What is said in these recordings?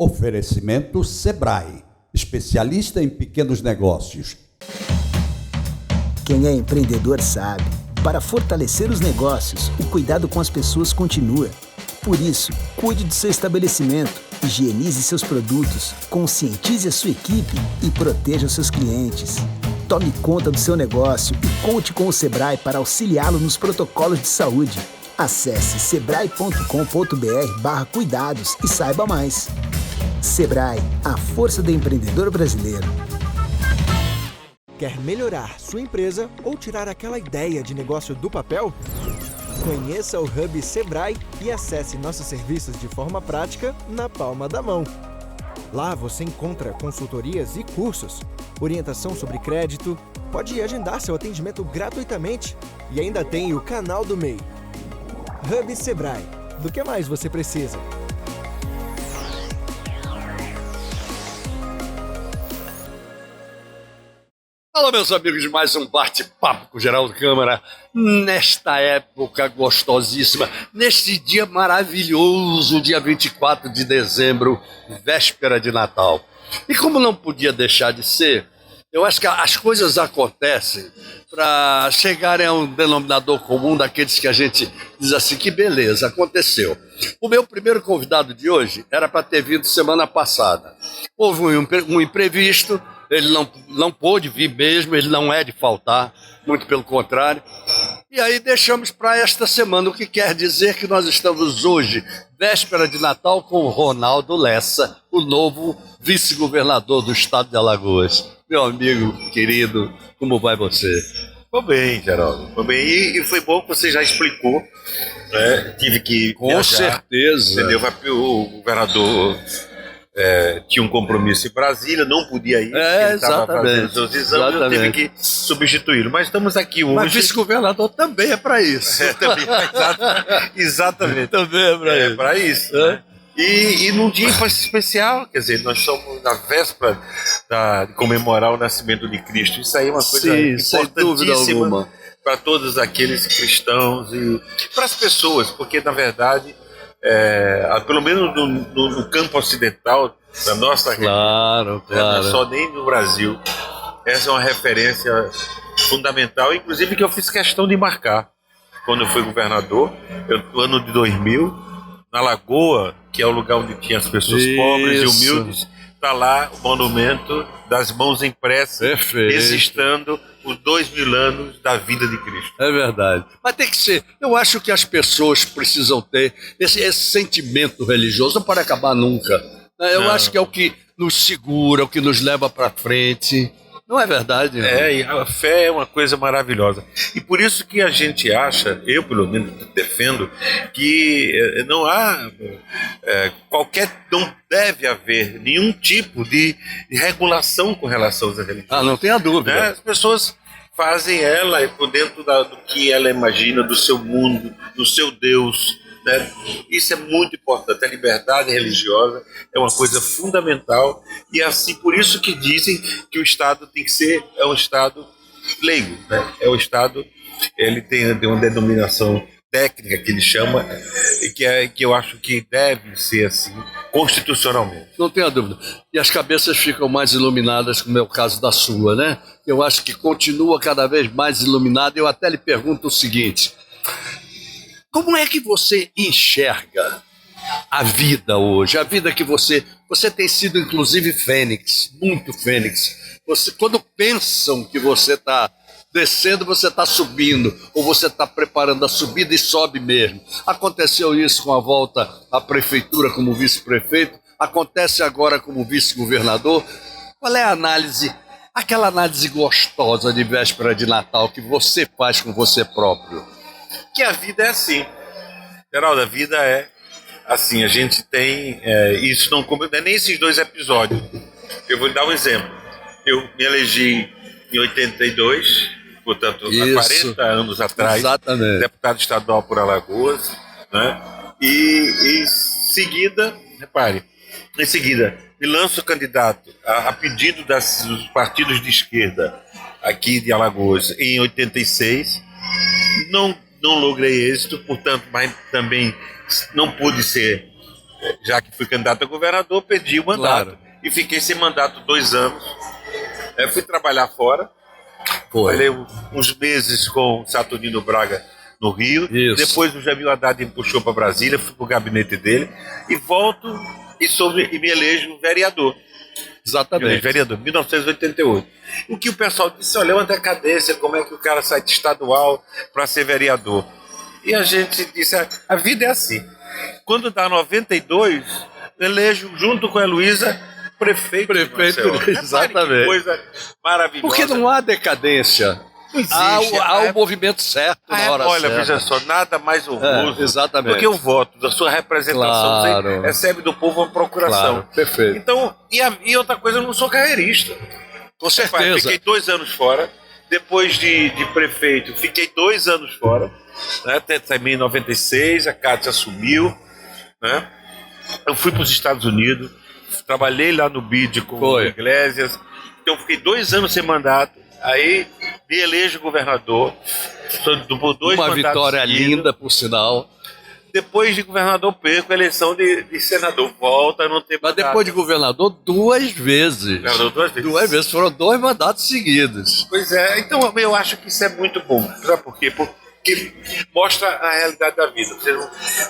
Oferecimento Sebrae, especialista em pequenos negócios. Quem é empreendedor sabe, para fortalecer os negócios, o cuidado com as pessoas continua. Por isso, cuide do seu estabelecimento, higienize seus produtos, conscientize a sua equipe e proteja os seus clientes. Tome conta do seu negócio e conte com o Sebrae para auxiliá-lo nos protocolos de saúde. Acesse sebrae.com.br/cuidados e saiba mais. Sebrae, a força do empreendedor brasileiro. Quer melhorar sua empresa ou tirar aquela ideia de negócio do papel? Conheça o Hub Sebrae e acesse nossos serviços de forma prática na palma da mão. Lá você encontra consultorias e cursos, orientação sobre crédito, pode agendar seu atendimento gratuitamente e ainda tem o canal do MEI. Hub Sebrae. Do que mais você precisa? Fala, meus amigos, de mais um bate-papo com o Geraldo Câmara, nesta época gostosíssima, neste dia maravilhoso, dia 24 de dezembro, véspera de Natal. E como não podia deixar de ser, eu acho que as coisas acontecem para chegarem a um denominador comum daqueles que a gente diz assim, que beleza, aconteceu. O meu primeiro convidado de hoje era para ter vindo semana passada. Houve um imprevisto, ele não pôde vir mesmo, ele não é de faltar, muito pelo contrário. E aí deixamos para esta semana, o que quer dizer que nós estamos hoje, véspera de Natal, com o Ronaldo Lessa, o novo vice-governador do estado de Alagoas. Meu amigo querido, como vai você? Tô bem, Geraldo. Tô bem. E foi bom que você já explicou, né? Tive que Com viajar, certeza. entendeu? O governador tinha um compromisso em Brasília, não podia ir, ele estava fazendo os seus exames, eu tive que substituí-lo. Mas estamos aqui hoje. Mas vice-governador também é para isso. Também, exatamente. Também é para isso. É para isso. Né? E num dia especial, quer dizer, nós estamos na véspera de comemorar o nascimento de Cristo. Isso aí é uma coisa importantíssima para todos aqueles cristãos e para as pessoas, porque na verdade, pelo menos no campo ocidental da nossa região, não é só nem no Brasil, essa é uma referência fundamental, inclusive que eu fiz questão de marcar quando eu fui governador, no ano de 2000. Na Lagoa, que é o lugar onde tinha as pessoas pobres e humildes, está lá o monumento das mãos impressas, registrando os 2000 anos da vida de Cristo. É verdade. Mas tem que ser. Eu acho que as pessoas precisam ter esse sentimento religioso, não pode acabar nunca. Eu acho que é o que nos segura, o que nos leva para frente. Não é verdade? E a fé é uma coisa maravilhosa. E por isso que a gente acha, eu pelo menos defendo, que não há não deve haver nenhum tipo de regulação com relação às religiões. Não tenha dúvida. Né? As pessoas fazem ela por dentro do que ela imagina, do seu mundo, do seu Deus. Né? Isso é muito importante. A liberdade religiosa é uma coisa fundamental e assim por isso que dizem que o Estado tem que ser um Estado leigo, né? É o Estado, ele tem uma denominação técnica que ele chama e que eu acho que deve ser assim constitucionalmente. Não tenha dúvida. E as cabeças ficam mais iluminadas, como é o caso da sua, né? Eu acho que continua cada vez mais iluminada. Eu até lhe pergunto o seguinte: como é que você enxerga a vida hoje? A vida que você tem sido, inclusive, fênix, muito fênix. Quando pensam que você está descendo, você está subindo, ou você está preparando a subida e sobe mesmo. Aconteceu isso com a volta à prefeitura como vice-prefeito, acontece agora como vice-governador. Qual é a análise, aquela análise gostosa de véspera de Natal que você faz com você próprio? Que a vida é assim, Geraldo, a vida é assim, a gente tem isso, não é nem esses dois episódios. Eu vou dar um exemplo. Eu me elegi em 82, portanto, há 40 anos atrás, deputado estadual por Alagoas, né? E em seguida, me lanço candidato a pedido dos partidos de esquerda aqui de Alagoas em 86. Não logrei êxito, portanto, mas também não pude ser já que fui candidato a governador, perdi o mandato. Claro. E fiquei sem mandato 2 anos. Fui trabalhar fora. Trabalhei uns meses com Saturnino Braga no Rio. Isso. Depois o Jamil Haddad me puxou para Brasília, fui para o gabinete dele. E volto e me elejo vereador. Exatamente. Vereador, 1988. O que o pessoal disse, olha, é uma decadência, como é que o cara sai de estadual para ser vereador? E a gente disse, a vida é assim. Quando dá 92, elejo junto com a Heloísa prefeito de Maceió. Exatamente. Que coisa maravilhosa. Porque não há decadência. Não existe. Há o movimento certo na hora olha, certa. veja só, nada mais honroso exatamente. do que o voto, da sua representação. Claro. Você recebe do povo uma procuração. Claro, perfeito. Então, e outra coisa, eu não sou carreirista. Com certeza. Fiquei 2 anos fora. Depois de prefeito, fiquei 2 anos fora. Né? Até também em 96, a Cátia assumiu. Né? Eu fui para os Estados Unidos, trabalhei lá no BID com o Iglesias. Então, fiquei 2 anos sem mandato. Aí me elejo governador. Por 2 uma mandatos vitória seguidos. linda, por sinal. Depois de governador, perco a eleição de senador. Volta a não ter Mas mandato. depois de governador, 2 vezes. Governador 2 vezes. 2 vezes. Foram 2 mandatos seguidos. Pois é, então eu acho que isso é muito bom. Sabe por quê? Porque mostra a realidade da vida.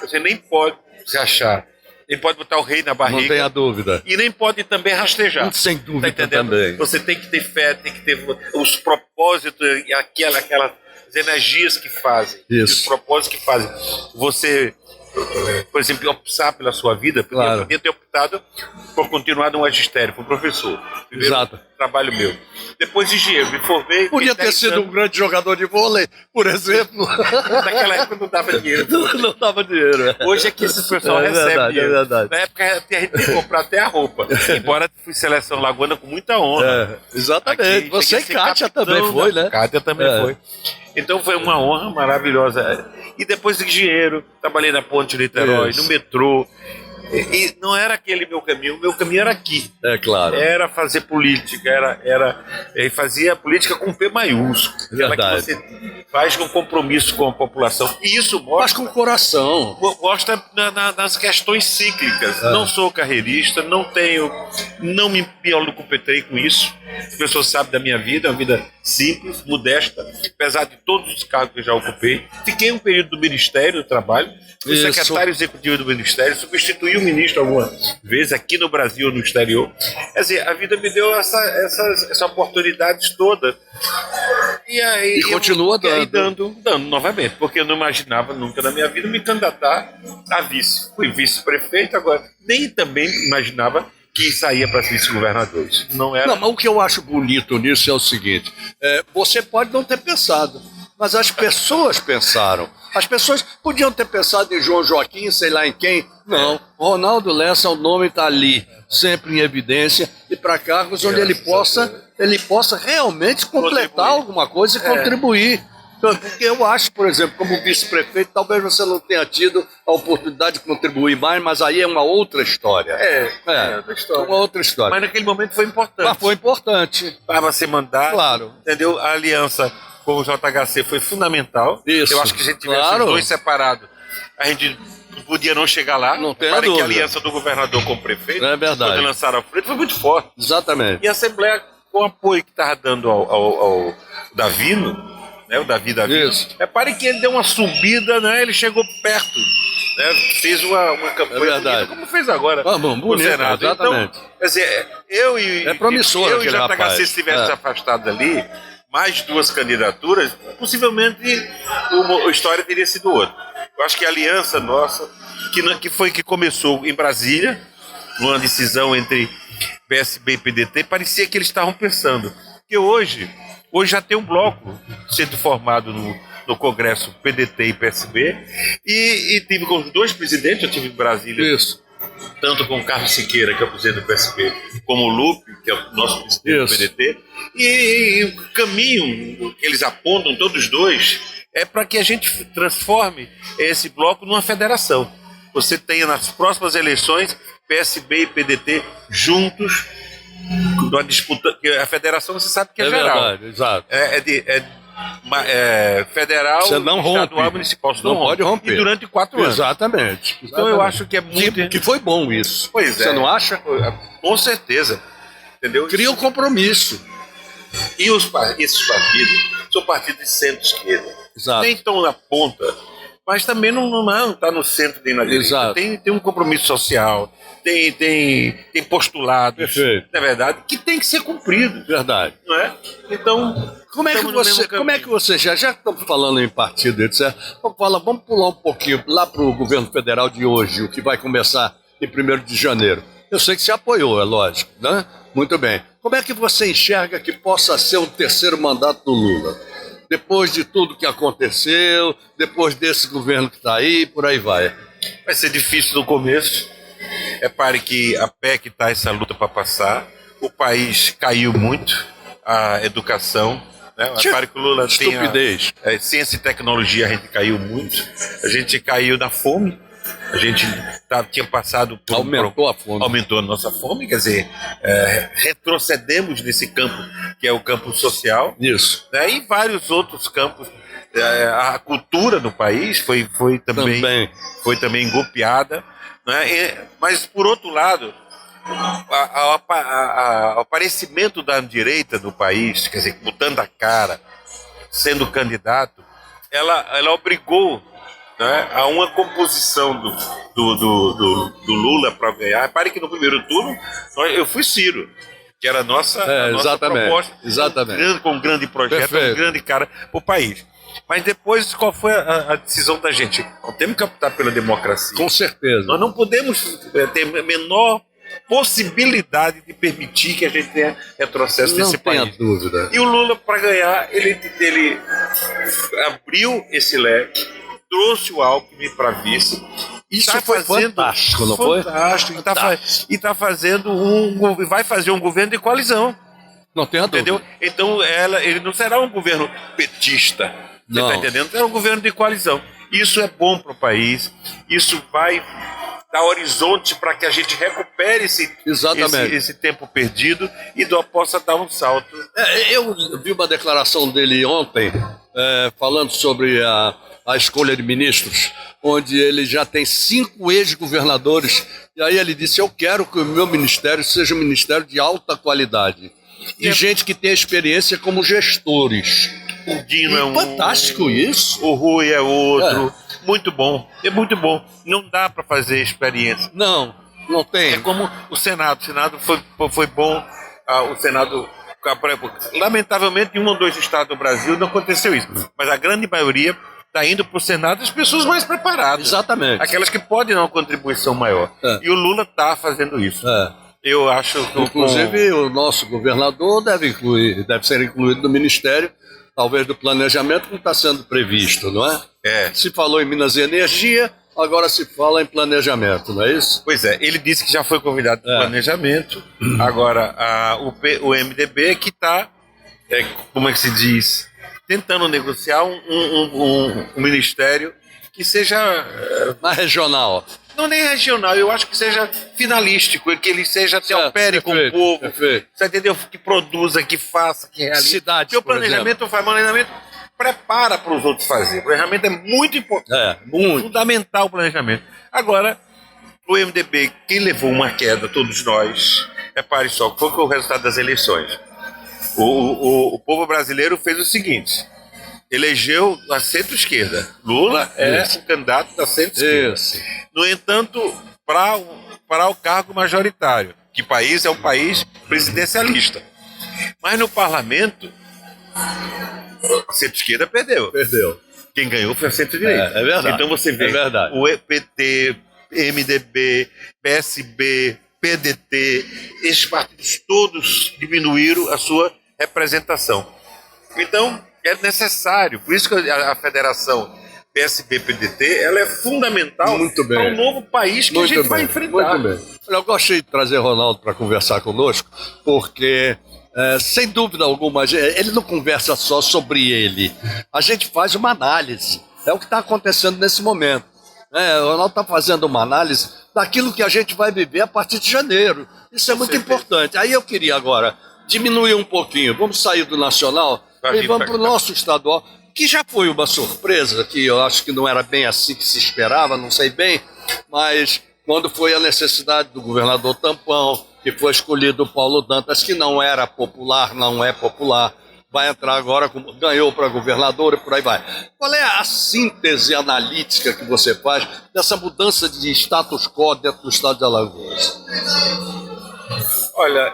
Você nem pode se achar, nem pode botar o rei na barriga. Não tenha dúvida. E nem pode também rastejar. Sem dúvida, tá entendendo? também. Você tem que ter fé, tem que ter os propósitos e aquelas energias que fazem. Isso. Os propósitos que fazem você, por exemplo, optar pela sua vida. Porque Claro. eu podia ter optado por continuar no magistério, fui professor. Primeiro Exato. trabalho meu. Depois de engenheiro, me formei. Podia fiquei ter 10 sido anos. um grande jogador de vôlei, por exemplo. Naquela época não dava dinheiro. Não dava dinheiro. Hoje é que esse pessoal recebe verdade, dinheiro. é verdade. Na época a gente tinha que comprar até a roupa. Embora fui seleção lagoana com muita honra. Exatamente. Aqui, Você e cheguei a ser Kátia capitão também foi, da- né? Kátia também foi. Então foi uma honra maravilhosa. E depois de engenheiro, trabalhei na Ponte de Niterói, Isso. no metrô. E não era aquele meu caminho, o meu caminho era aqui. É claro. Era fazer política, fazia política com P maiúsculo. Aquela que Verdade. você faz com compromisso com a população. E isso Mas mostra, com o coração. mostra nas questões cíclicas. Não sou carreirista, não me locupetrei com isso. As pessoas sabem da minha vida, é uma vida simples, modesta, apesar de todos os cargos que eu já ocupei. Fiquei um período do Ministério do Trabalho, fui Isso. secretário executivo do Ministério, substituí o ministro algumas vezes aqui no Brasil ou no exterior. Quer dizer, a vida me deu essas oportunidades todas. E aí continua dando novamente, porque eu não imaginava nunca na minha vida me candidatar a vice. Fui vice-prefeito, agora nem também imaginava que saía para vice-governadores. Não era. Não, mas o que eu acho bonito nisso é o seguinte: você pode não ter pensado, mas as pessoas pensaram. As pessoas podiam ter pensado em João Joaquim, sei lá em quem. Não. Ronaldo Lessa, o nome está ali, sempre em evidência, e para cargos onde ele possa realmente completar Contribuir. alguma coisa e contribuir. Porque eu acho, por exemplo, como vice-prefeito, talvez você não tenha tido a oportunidade de contribuir mais, mas aí é uma outra história. outra história. Uma outra história. Mas naquele momento foi importante. Mas foi importante. Para você mandar, Claro. entendeu? A aliança com o JHC foi fundamental. Isso. Eu acho que se a gente tivesse Claro. os dois separados, a gente podia não chegar lá. Não tenha Repare que dúvida. a aliança do governador com o prefeito, É verdade. quando lançaram a frente, foi muito forte. Exatamente. E a Assembleia, com o apoio que estava dando ao Davino, né, o Davi Davino, Isso. repare que ele deu uma subida, né, ele chegou perto, né, fez uma campanha É verdade. bonita, como fez agora Bonito, no Senado. exatamente. Então, quer dizer, eu e É promissor eu e aquele JHC, rapaz. se estivéssemos É. afastados ali, mais 2 candidaturas, possivelmente a história teria sido outra. Eu acho que a aliança nossa, que começou em Brasília, numa decisão entre PSB e PDT, parecia que eles estavam pensando. Porque hoje já tem um bloco sendo formado no Congresso PDT e PSB, e tive com os 2 presidentes, eu tive em Brasília, Isso. tanto com o Carlos Siqueira, que é o presidente do PSB, como o Lupe, que é o nosso presidente Isso. do PDT, e o caminho que eles apontam, todos os 2, é para que a gente transforme esse bloco numa federação. Você tenha nas próximas eleições PSB e PDT juntos, numa disputa, porque a federação você sabe que é geral. Verdade, exato. federal, Você não rompe. estadual, municipal. Você Não pode romper. E durante 4 anos. Exatamente. Então eu acho que é muito... Que foi bom isso. Pois Você não acha? Com certeza. Entendeu? Cria um compromisso. E esses partidos são partidos de centro-esquerda. Exato. Nem estão na ponta, mas também não está no centro nem na direita. Exato. Tem um compromisso social, tem postulados, Perfeito. na verdade, que tem que ser cumprido. Verdade. Não é? Então, Como é que você já estamos falando em partido, etc. Vamos pular um pouquinho lá para o governo federal de hoje, o que vai começar em 1º de janeiro. Eu sei que você apoiou, é lógico, né? Muito bem. Como é que você enxerga que possa ser o terceiro mandato do Lula? Depois de tudo que aconteceu, depois desse governo que está aí, por aí vai. vai ser difícil no começo. Repare que a PEC está essa luta para passar. O país caiu muito, a educação. Né? Repare que o Lula tem estupidez. Ciência e tecnologia, a gente caiu muito. A gente caiu na fome. A gente tinha passado por Aumentou a fome. Aumentou a nossa fome, quer dizer, retrocedemos nesse campo, que é o campo social. Isso. Né? E vários outros campos. A cultura do país foi também golpeada. Né? Mas, por outro lado, o aparecimento da direita no país, quer dizer, botando a cara, sendo candidato, ela obrigou, né, a uma composição do Lula para ganhar. Repare que no primeiro turno eu fui Ciro, que era a nossa proposta, exatamente. com um grande projeto, um grande cara para o país. Mas depois, qual foi a decisão da gente? Nós temos que optar pela democracia. Com certeza. Nós não podemos ter a menor possibilidade de permitir que a gente tenha retrocesso nesse país. Não tenha dúvida. E o Lula, para ganhar, ele abriu esse leque, trouxe o Alckmin para vice. Isso foi fantástico, não foi? Fantástico. E está fazendo vai fazer um governo de coalizão. Não tenha dúvida. Entendeu? Então ele não será um governo petista. Você está entendendo? É um governo de coalizão. Isso é bom para o pais. Isso vai dar horizonte para que a gente recupere esse tempo perdido e possa dar um salto. Eu vi uma declaração dele ontem, falando sobre a escolha de ministros, onde ele já tem 5 ex-governadores, e aí ele disse: eu quero que o meu ministério seja um ministério de alta qualidade, de gente que tem experiência como gestores. O Dino é um... Fantástico isso. O Rui é outro. Muito bom. É muito bom. Não dá para fazer experiência. Não tem. É como o Senado. O Senado foi bom. O Senado... Lamentavelmente, em 1 ou 2 estados do Brasil não aconteceu isso. Mas a grande maioria está indo para o Senado as pessoas mais preparadas. Exatamente. Aquelas que podem dar uma contribuição maior. E o Lula está fazendo isso. Eu acho que... Inclusive, o nosso governador deve ser incluído no Ministério, talvez do planejamento, como está sendo previsto, não é? Se falou em Minas e Energia, agora se fala em planejamento, não é isso? Pois é, ele disse que já foi convidado para planejamento. Agora, o MDB que está, como é que se diz, tentando negociar um ministério que seja... mais regional. Não nem regional, eu acho que seja finalístico, que ele seja opere com o povo, você entendeu? Que produza, que faça, que realize. Cidades, porque o planejamento prepara para os outros fazer. O planejamento é muito importante, fundamental o planejamento. Agora, o MDB, que levou uma queda, todos nós, repare só, qual foi o resultado das eleições? O povo brasileiro fez o seguinte: elegeu a centro-esquerda. Lula é o candidato da centro-esquerda. No entanto, para o cargo majoritário, que país é um país presidencialista. Mas no parlamento, a centro-esquerda perdeu. Quem ganhou foi a centro-direita. É verdade. Então você vê o PT, MDB, PSB, PDT, esses partidos todos diminuíram a sua representação. Então, é necessário, por isso que a federação PSB-PDT, ela é fundamental para um novo país que a gente vai enfrentar. Muito bem. Eu gostei de trazer o Ronaldo para conversar conosco, porque, sem dúvida alguma, ele não conversa só sobre ele. A gente faz uma análise. É o que está acontecendo nesse momento. O Ronaldo está fazendo uma análise daquilo que a gente vai viver a partir de janeiro. Isso é muito importante. Aí eu queria agora diminuir um pouquinho. Vamos sair do nacional E vamos para o nosso estadual, que já foi uma surpresa, que eu acho que não era bem assim que se esperava, não sei bem, mas quando foi a necessidade do governador Tampão, que foi escolhido o Paulo Dantas, que não era popular, não é popular, vai entrar agora, ganhou para governador e por aí vai. Qual é a síntese analítica que você faz dessa mudança de status quo dentro do estado de Alagoas? Olha,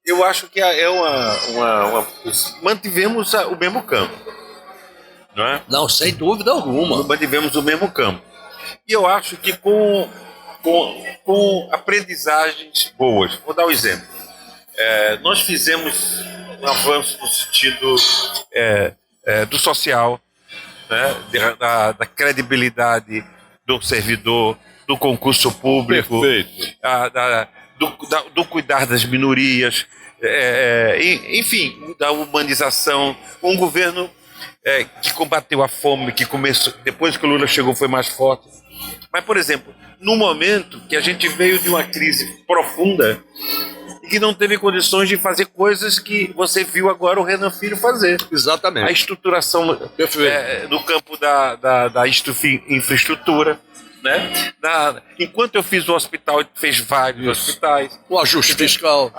eu acho que mantivemos o mesmo campo, não é? Não, sem dúvida alguma. Mantivemos o mesmo campo. E eu acho que com aprendizagens boas. Vou dar um exemplo. Nós fizemos um avanço no sentido do social, né? da credibilidade do servidor, do concurso público, do cuidar das minorias, enfim, da humanização. Um governo que combateu a fome, que começou, depois que o Lula chegou, foi mais forte. Mas, por exemplo, no momento que a gente veio de uma crise profunda e que não teve condições de fazer coisas que você viu agora o Renan Filho fazer. Exatamente. A estruturação no campo da infraestrutura. Né? Enquanto eu fiz o hospital, ele fez vários hospitais. O ajuste fiscal.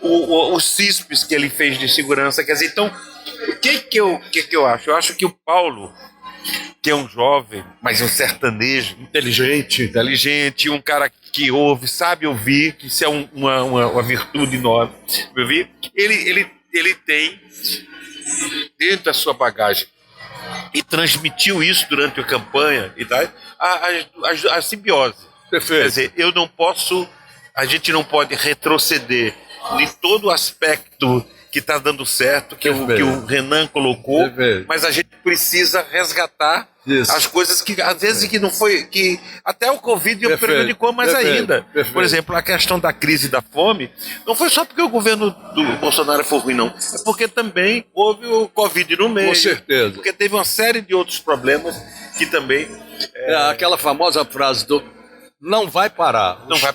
Os CISPs que ele fez de segurança. Quer dizer, então, o que eu acho? Eu acho que o Paulo, que é um jovem, mas um sertanejo, inteligente, um cara que ouve, sabe ouvir, que isso é uma virtude enorme. Ele tem dentro da sua bagagem, e transmitiu isso durante a campanha e tal, a simbiose. Perfeito. Quer dizer, a gente não pode retroceder em todo o aspecto que está dando certo, que o Renan colocou, mas a gente precisa resgatar as coisas que às vezes que não foi, que até o Covid prejudicou mais ainda. Por exemplo, a questão da crise da fome não foi só porque o governo do Bolsonaro foi ruim, não. É porque também houve o Covid no meio. Com certeza. Porque teve uma série de outros problemas que também... aquela famosa frase do não vai parar. Não vai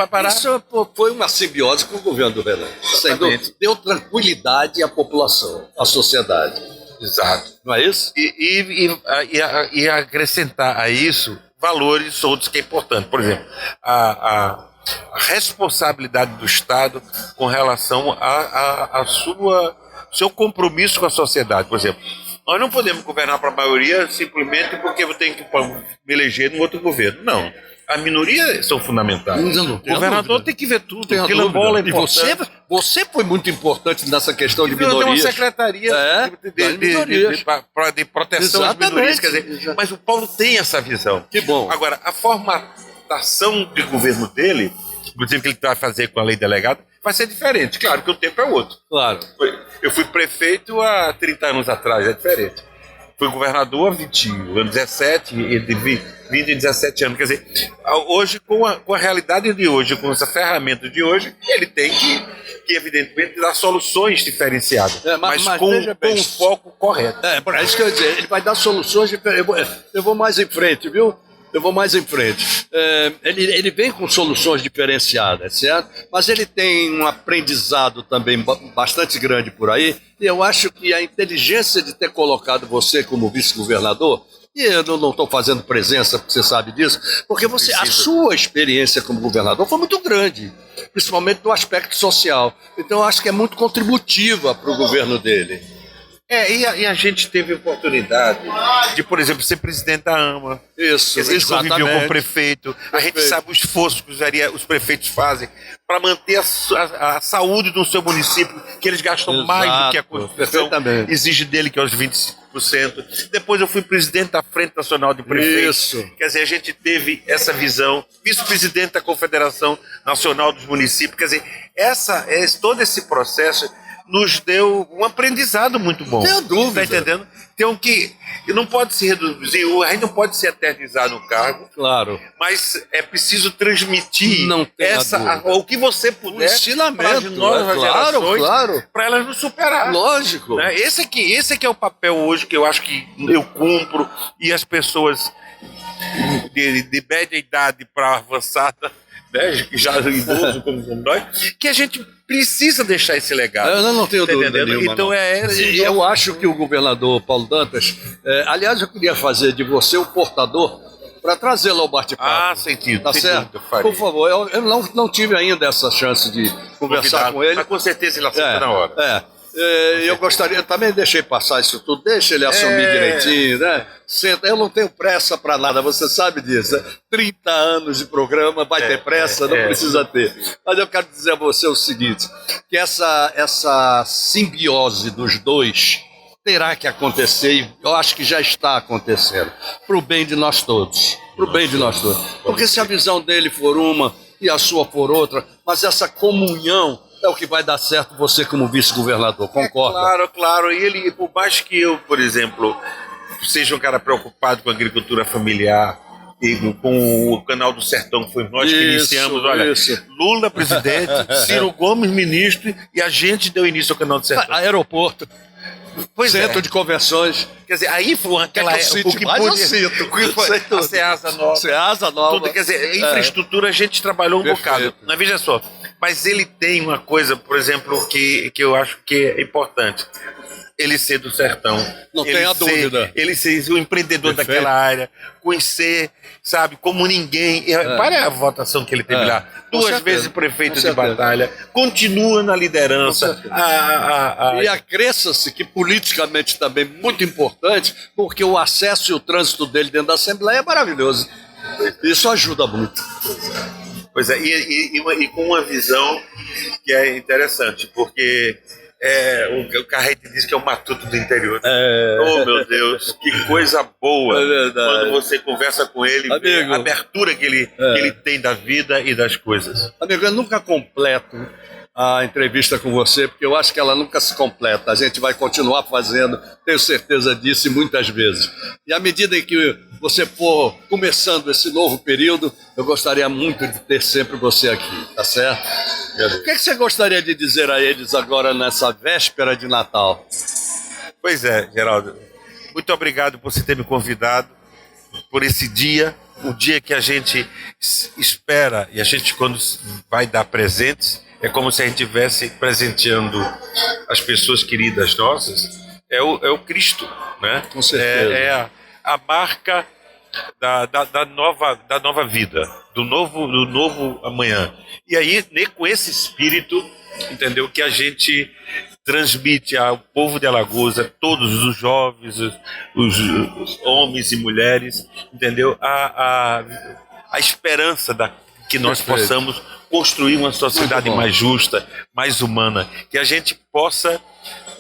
parar. Isso foi uma simbiose com o governo do Renan. Deu tranquilidade à população, à sociedade. Exato. Não é isso? E acrescentar a isso valores outros que é importante. Por exemplo, a responsabilidade do Estado com relação seu compromisso com a sociedade. Por exemplo, nós não podemos governar para a maioria simplesmente porque eu tenho que me eleger num outro governo. Não. As minorias são fundamentais. O governador tem que ver tudo. Quilombola é importante. E você foi muito importante nessa questão de minorias. Tem uma secretaria de proteção às minorias. Quer dizer, mas o Paulo tem essa visão. Que bom. Agora, a formatação de governo dele, inclusive que ele vai fazer com a lei delegada, vai ser diferente. Claro que o tempo é outro. Claro. Eu fui prefeito há 30 anos atrás, é diferente. Fui governador há 20 anos, 17, 20 e 17 anos. Quer dizer, hoje, com a realidade de hoje, com essa ferramenta de hoje, ele tem que evidentemente, dar soluções diferenciadas, mas com um foco correto. Para isso que eu ia dizer, ele vai dar soluções diferentes. Eu vou mais em frente, viu? Ele vem com soluções diferenciadas, certo? Mas ele tem um aprendizado também bastante grande por aí, e eu acho que a inteligência de ter colocado você como vice-governador, e eu não estou fazendo presença, porque você sabe disso, porque a sua experiência como governador foi muito grande, principalmente no aspecto social. Então eu acho que é muito contributiva para o governo dele. E a gente teve a oportunidade de, por exemplo, ser presidente da AMA. Isso, a gente conviveu com o prefeito. A gente sabe o esforço que os prefeitos fazem para manter a saúde do seu município, que eles gastam mais do que a Constituição exige dele, que é os 25%. Depois eu fui presidente da Frente Nacional de Prefeitos. Isso. Quer dizer, a gente teve essa visão. Vice-presidente da Confederação Nacional dos Municípios. Quer dizer, todo esse processo nos deu um aprendizado muito bom. Sem dúvida. Está entendendo? Então, que não pode se reduzir, a gente não pode se eternizar no cargo. Claro. Mas é preciso transmitir o que você puder para as novas gerações, para elas nos superar. Lógico. Né? Esse aqui é o papel hoje que eu acho que eu cumpro, e as pessoas de média idade para avançada, né, já idoso como nós, que a gente precisa deixar esse legado. Eu não tenho Tá dúvida entendendo? nenhuma. Então não. sem Eu acho que o governador Paulo Dantas, aliás, eu queria fazer de você o portador para trazê-lo ao bate-papo. sentido. Tá sem certo? dúvida, faria. Por favor, eu não tive ainda essa chance de conversar Convidado. com ele. Mas com certeza ele aceita na hora. Eu gostaria, eu também deixei passar isso tudo, deixa ele assumir direitinho, né? Senta, eu não tenho pressa para nada, você sabe disso. Né? 30 anos de programa, vai ter pressa, não precisa ter. Mas eu quero dizer a você o seguinte, que essa simbiose dos dois terá que acontecer, e eu acho que já está acontecendo, para o bem de nós todos. Para o bem de nós todos. Porque se a visão dele for uma e a sua for outra, mas essa comunhão é o que vai dar certo você como vice-governador, concorda? Claro. E ele, por mais que eu, por exemplo, seja um cara preocupado com a agricultura familiar e com o Canal do Sertão, que foi nós que iniciamos, olha, Lula presidente, Ciro Gomes ministro, e a gente deu início ao Canal do Sertão. Aeroporto. Centro de convenções. Quer dizer, aí foi aquela época. O que mais eu sinto. A Ceasa Nova. Tudo, quer dizer, infraestrutura a gente trabalhou um bocado. Mas veja só, mas ele tem uma coisa, por exemplo, que eu acho que é importante. Ele ser do sertão. Não tenha dúvida. Ele ser o empreendedor daquela área, conhecer, sabe, como ninguém. Para a votação que ele teve lá. Duas vezes prefeito de Batalha. Continua na liderança. E acresça-se que politicamente também muito importante, porque o acesso e o trânsito dele dentro da Assembleia é maravilhoso. Isso ajuda muito. Pois é, e com uma visão que é interessante, porque o Carrete diz que é o matuto do interior. Oh, meu Deus, que coisa boa quando você conversa com ele, amigo, a abertura que ele tem da vida e das coisas. Amigo, eu nunca completo a entrevista com você, porque eu acho que ela nunca se completa. A gente vai continuar fazendo, tenho certeza disso, e muitas vezes. E à medida em que você for começando esse novo período, eu gostaria muito de ter sempre você aqui, tá certo? O que você gostaria de dizer a eles agora nessa véspera de Natal? Pois é, Geraldo, muito obrigado por você ter me convidado, por esse dia, um dia que a gente espera, e a gente quando vai dar presentes, é como se a gente estivesse presenteando as pessoas queridas nossas. É o Cristo, né? Com certeza. É a marca da nova vida, do novo amanhã. E aí, com esse espírito, entendeu, que a gente transmite ao povo de Alagoas, a todos os jovens, os homens e mulheres, entendeu, a esperança que nós possamos construir uma sociedade mais justa, mais humana, que a gente possa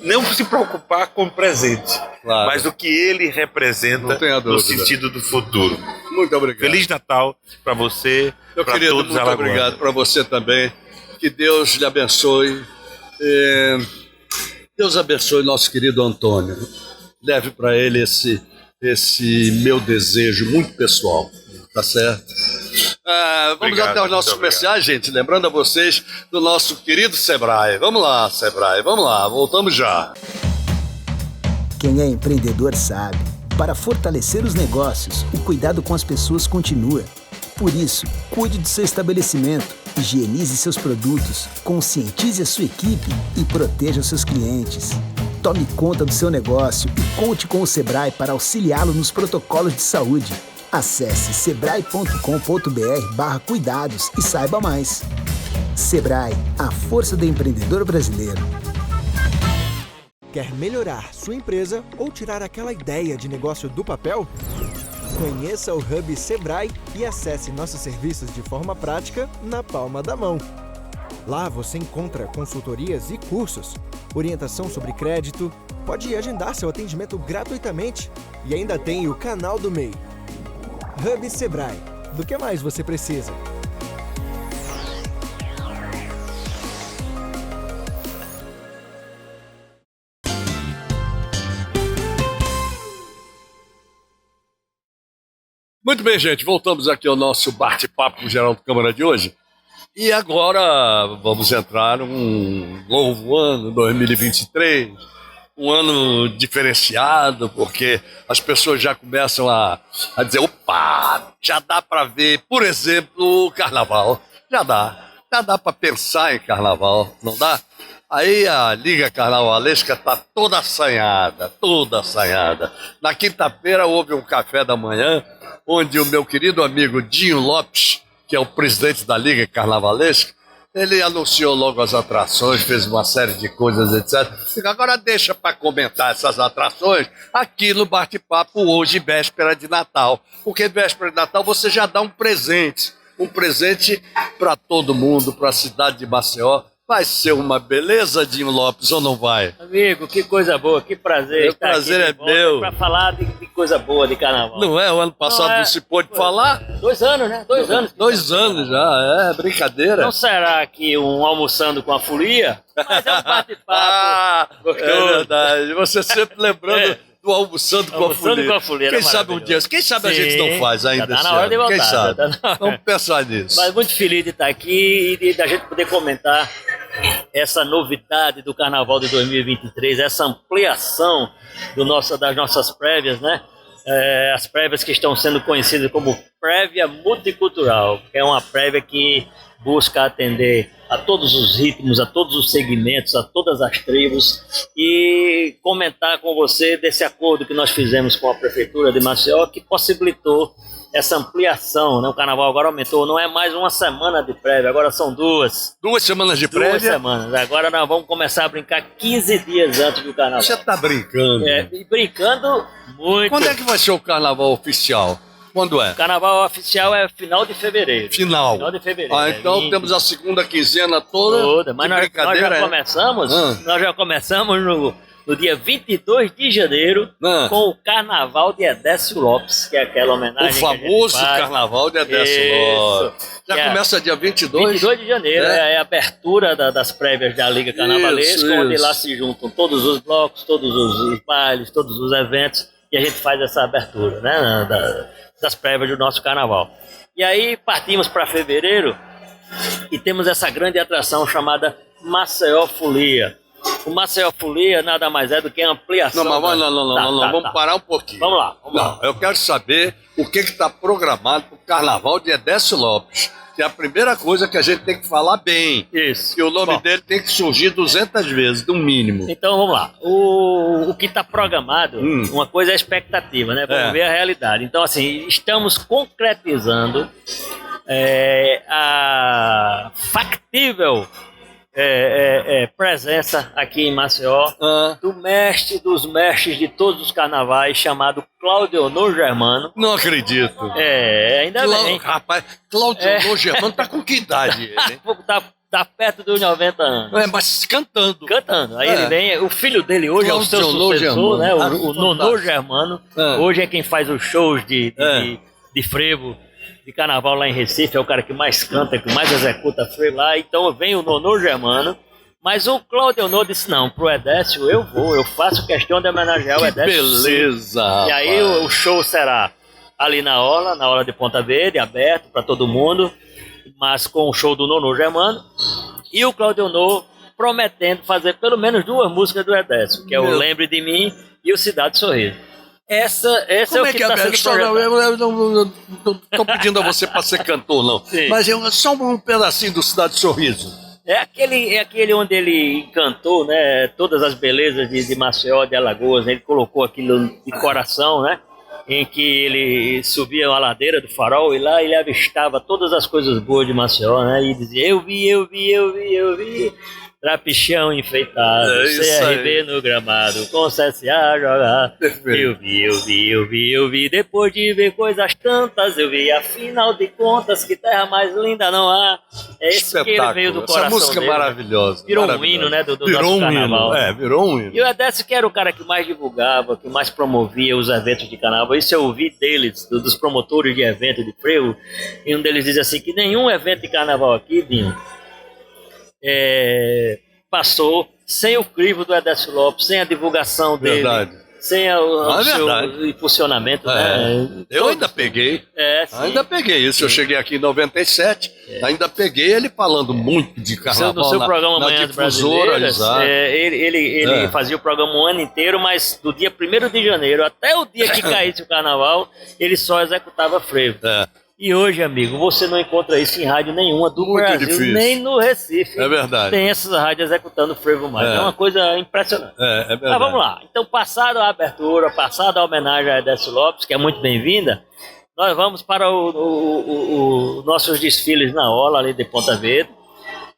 não se preocupar com o presente, mas o que ele representa no sentido do futuro. Muito obrigado. Feliz Natal para você, para todos os alagoanos. Muito obrigado para você também. Que Deus lhe abençoe. Deus abençoe nosso querido Antônio. Leve para ele esse meu desejo muito pessoal. Tá certo? Vamos até os nossos comerciais, gente. Lembrando a vocês do nosso querido Sebrae. Vamos lá, Sebrae. Vamos lá. Voltamos já. Quem é empreendedor sabe. Para fortalecer os negócios, o cuidado com as pessoas continua. Por isso, cuide do seu estabelecimento, higienize seus produtos, conscientize a sua equipe e proteja os seus clientes. Tome conta do seu negócio e conte com o Sebrae para auxiliá-lo nos protocolos de saúde. Acesse sebrae.com.br/cuidados e saiba mais. Sebrae, a força do empreendedor brasileiro. Quer melhorar sua empresa ou tirar aquela ideia de negócio do papel? Conheça o Hub Sebrae e acesse nossos serviços de forma prática na palma da mão. Lá você encontra consultorias e cursos, orientação sobre crédito, pode agendar seu atendimento gratuitamente e ainda tem o canal do MEI. Hub Sebrae. Do que mais você precisa? Muito bem, gente. Voltamos aqui ao nosso bate-papo com o Geraldo Câmara de hoje. E agora vamos entrar num novo ano, 2023. Um ano diferenciado, porque as pessoas já começam a dizer, opa, já dá para ver, por exemplo, o carnaval. Já dá. até dá para pensar em carnaval, não dá? Aí a Liga Carnavalesca está toda assanhada, toda assanhada. Na quinta-feira houve um café da manhã, onde o meu querido amigo Dinho Lopes, que é o presidente da Liga Carnavalesca, ele anunciou logo as atrações, fez uma série de coisas, etc. Agora deixa para comentar essas atrações aqui no Bate-Papo hoje, véspera de Natal. Porque véspera de Natal você já dá um presente para todo mundo, para a cidade de Maceió. Vai ser uma beleza, Dinho Lopes, ou não vai? Amigo, que coisa boa, que prazer. O prazer é meu. Para falar de coisa boa de carnaval. Não é? O ano passado não se pôde falar? 2 anos, né? 2 anos. 2 anos já, é brincadeira. Não será que um almoçando com a folia? Mas é um bate-papo gostoso. É verdade. Você sempre lembrando do almoçando com a folia. Quem sabe um dia, quem sabe a gente não faz ainda tá na hora de voltar. Quem sabe? Vamos pensar nisso. Mas muito feliz de estar aqui e da gente poder comentar essa novidade do Carnaval de 2023, essa ampliação das nossas prévias, né? As prévias que estão sendo conhecidas como prévia multicultural, que é uma prévia que busca atender a todos os ritmos, a todos os segmentos, a todas as tribos, e comentar com você desse acordo que nós fizemos com a Prefeitura de Maceió, que possibilitou essa ampliação, né? O carnaval agora aumentou, não é mais uma semana de prévia, agora são 2. 2 semanas de prévia? 2 semanas, agora nós vamos começar a brincar 15 dias antes do carnaval. Você tá brincando? E brincando muito. Quando é que vai ser o carnaval oficial? Quando é? O carnaval oficial é final de fevereiro. Final de fevereiro. Então temos a segunda quinzena toda. Mas nós já começamos no dia 22 de janeiro com o Carnaval de Edécio Lopes, que é aquela homenagem. O famoso Carnaval de Edécio Lopes. Já começa dia 22? 22 de janeiro, é a abertura das prévias da Liga Carnavalesca, onde lá se juntam todos os blocos, todos os bailes, todos os eventos, e a gente faz essa abertura, né, das prévias do nosso carnaval. E aí partimos para fevereiro e temos essa grande atração chamada Maceió Folia. O Maceió Folia nada mais é do que a ampliação. Não, vamos parar um pouquinho. Vamos lá. Eu quero saber o que está programado para o Carnaval de Edécio Lopes. Que é a primeira coisa que a gente tem que falar bem. Isso. Que o nome dele tem que surgir 200 vezes, no mínimo. Então vamos lá. O que está programado, uma coisa é a expectativa, né? Vamos ver a realidade. Então, assim, estamos concretizando a factível presença aqui em Maceió do mestre dos mestres de todos os carnavais, chamado Claudionor Germano. Não acredito. Ainda bem. Rapaz, Claudionor Germano tá com que idade ele? Tá perto dos 90 anos. Mas cantando. Aí ele vem, o filho dele hoje é o seu sucessor, né? O Nonô Germano. Hoje é quem faz os shows de frevo, de carnaval lá em Recife, é o cara que mais canta, que mais executa frevo lá. Então vem o Nonô Germano. Mas o Claudionor disse, não, pro Edécio eu faço questão de homenagear o Edécio. Beleza, sim. E aí o show será ali na Orla de Ponta Verde, aberto para todo mundo, mas com o show do Nonô Germano. E o Claudionor prometendo fazer pelo menos 2 músicas do Edécio, que é o Lembre de Mim e o Cidade Sorriso. Esse é o que está sendo projetado. Eu não estou pedindo a você para ser cantor, não. Sim. Mas só um pedacinho do Cidade Sorriso. É aquele onde ele encantou, né, todas as belezas de Maceió, de Alagoas, né? Ele colocou aquilo de coração, né, em que ele subia a ladeira do Farol e lá ele avistava todas as coisas boas de Maceió, né, e dizia, eu vi, Trapichão enfeitado, CRB no gramado, com CSA jogar. Eu vi, depois de ver coisas tantas, eu vi, afinal de contas, que terra mais linda não há. É esse que ele veio do coração. Essa música dele, é maravilhosa. Virou um hino, né, do nosso carnaval. Virou um hino. E o Edécio que era o cara que mais divulgava, que mais promovia os eventos de carnaval. Isso eu ouvi deles, dos promotores de evento de frevo, e um deles diz assim, que nenhum evento de carnaval aqui, Dinho, passou sem o crivo do Edécio Lopes, sem a divulgação dele, sem o seu impulsionamento. Né? Eu ainda peguei. Ainda peguei isso. Sim. Eu cheguei aqui em 97, ainda peguei ele falando muito de carnaval no seu programa na Manhã Brasileiras. Ele fazia o programa o ano inteiro, mas do dia 1º de janeiro até o dia que caísse o carnaval, ele só executava frevo. E hoje, amigo, você não encontra isso em rádio nenhuma do Muito Brasil, difícil. nem no Recife. É verdade. Tem essas rádios executando frevo mágico. É uma coisa impressionante. É verdade. Mas vamos lá. Então, passada a abertura, passada a homenagem a Edécio Lopes, que é muito bem-vinda, nós vamos para os nossos desfiles na Orla, ali de Ponta Verde,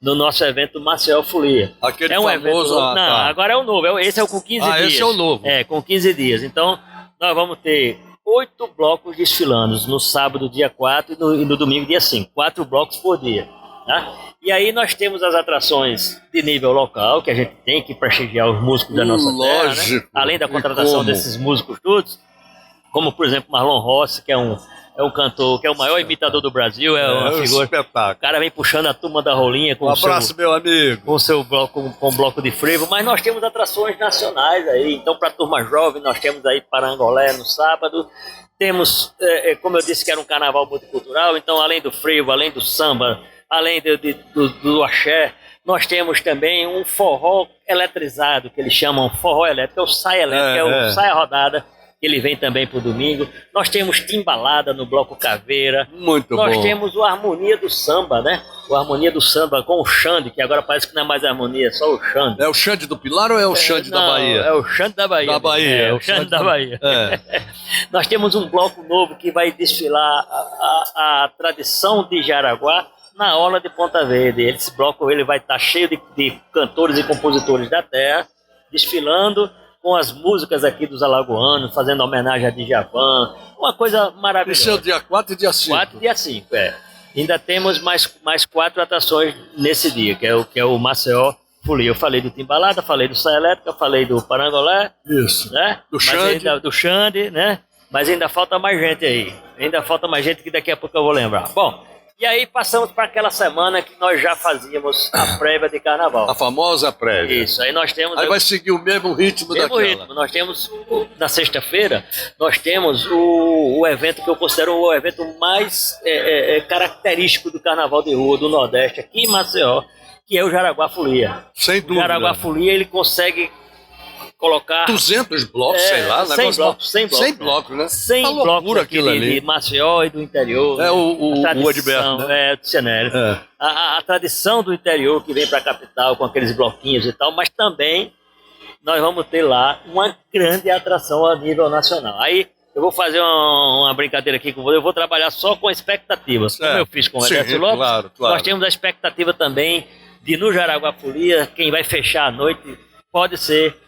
no nosso evento Maceió Folia. Aquele é um famoso... evento... Não, tá. agora é o novo. Esse é o com 15 dias. Esse é o novo. É, com 15 dias. Então, nós vamos ter 8 blocos desfilando no sábado, dia 4, e no domingo, dia 5. 4 blocos por dia. Tá? E aí nós temos as atrações de nível local, que a gente tem que prestigiar os músicos da nossa terra, né? Além da contratação desses músicos todos, como, por exemplo, Marlon Rossi, que é um cantor, que é o maior imitador do Brasil, é uma figura... espetáculo. O cara vem puxando a turma da rolinha com Um abraço, meu amigo. com o seu bloco, com o bloco de frevo, mas nós temos atrações nacionais aí. Então, para a turma jovem, nós temos aí Parangolé no sábado. Temos, como eu disse, que era um carnaval multicultural, então, além do frevo, além do samba, além do axé, nós temos também um forró eletrizado, que eles chamam forró elétrico, é o saia elétrica, é o saia rodada, que ele vem também para o domingo. Nós temos timbalada no Bloco Caveira. Muito Nós bom. temos o Harmonia do Samba, né? O Harmonia do Samba com o Xande, que agora parece que não é mais harmonia, é só o Xande. É o Xande do Pilar ou é o Xande da Não, Bahia? É o Xande da Bahia. Da Bahia. É o Xande da Bahia. É. Nós temos um bloco novo que vai desfilar a tradição de Jaraguá na Orla de Ponta Verde. Esse bloco ele vai estar cheio de cantores e compositores da terra, desfilando com as músicas aqui dos alagoanos, fazendo homenagem a Djavan, uma coisa maravilhosa. Esse é o dia 4 e dia 5. 4 e dia 5, Ainda temos mais 4 atrações nesse dia, que é o Maceió Folia. Eu falei do Timbalada, falei do Saia Elétrica, falei do Parangolé, Isso. né? Do Mas Xande. do Xande, né? Mas ainda falta mais gente aí. Ainda falta mais gente que daqui a pouco eu vou lembrar. Bom, e aí passamos para aquela semana que nós já fazíamos a prévia de carnaval. A famosa prévia. Isso, aí nós temos... Aí vai seguir o mesmo ritmo daquela. ritmo. Nós temos, na sexta-feira, nós temos o evento que eu considero o evento mais característico do carnaval de rua do Nordeste, aqui em Maceió, que é o Jaraguá Folia. Sem O dúvida. Jaraguá Folia, ele consegue colocar 200 blocos, sei lá. 100 blocos, 100 blocos. 100 blocos, né? 100 Tá blocos loucura aqui aquilo ali. de Maceió e do interior. É o tradição, Adberto, né? do Cianelli. É. A tradição do interior que vem para a capital com aqueles bloquinhos e tal, mas também nós vamos ter lá uma grande atração a nível nacional. Aí eu vou fazer uma brincadeira aqui com você, eu vou trabalhar só com expectativas, como eu fiz com o Edécio Lopes. Claro. Nós temos a expectativa também de no Jaraguá Folia, quem vai fechar a noite pode ser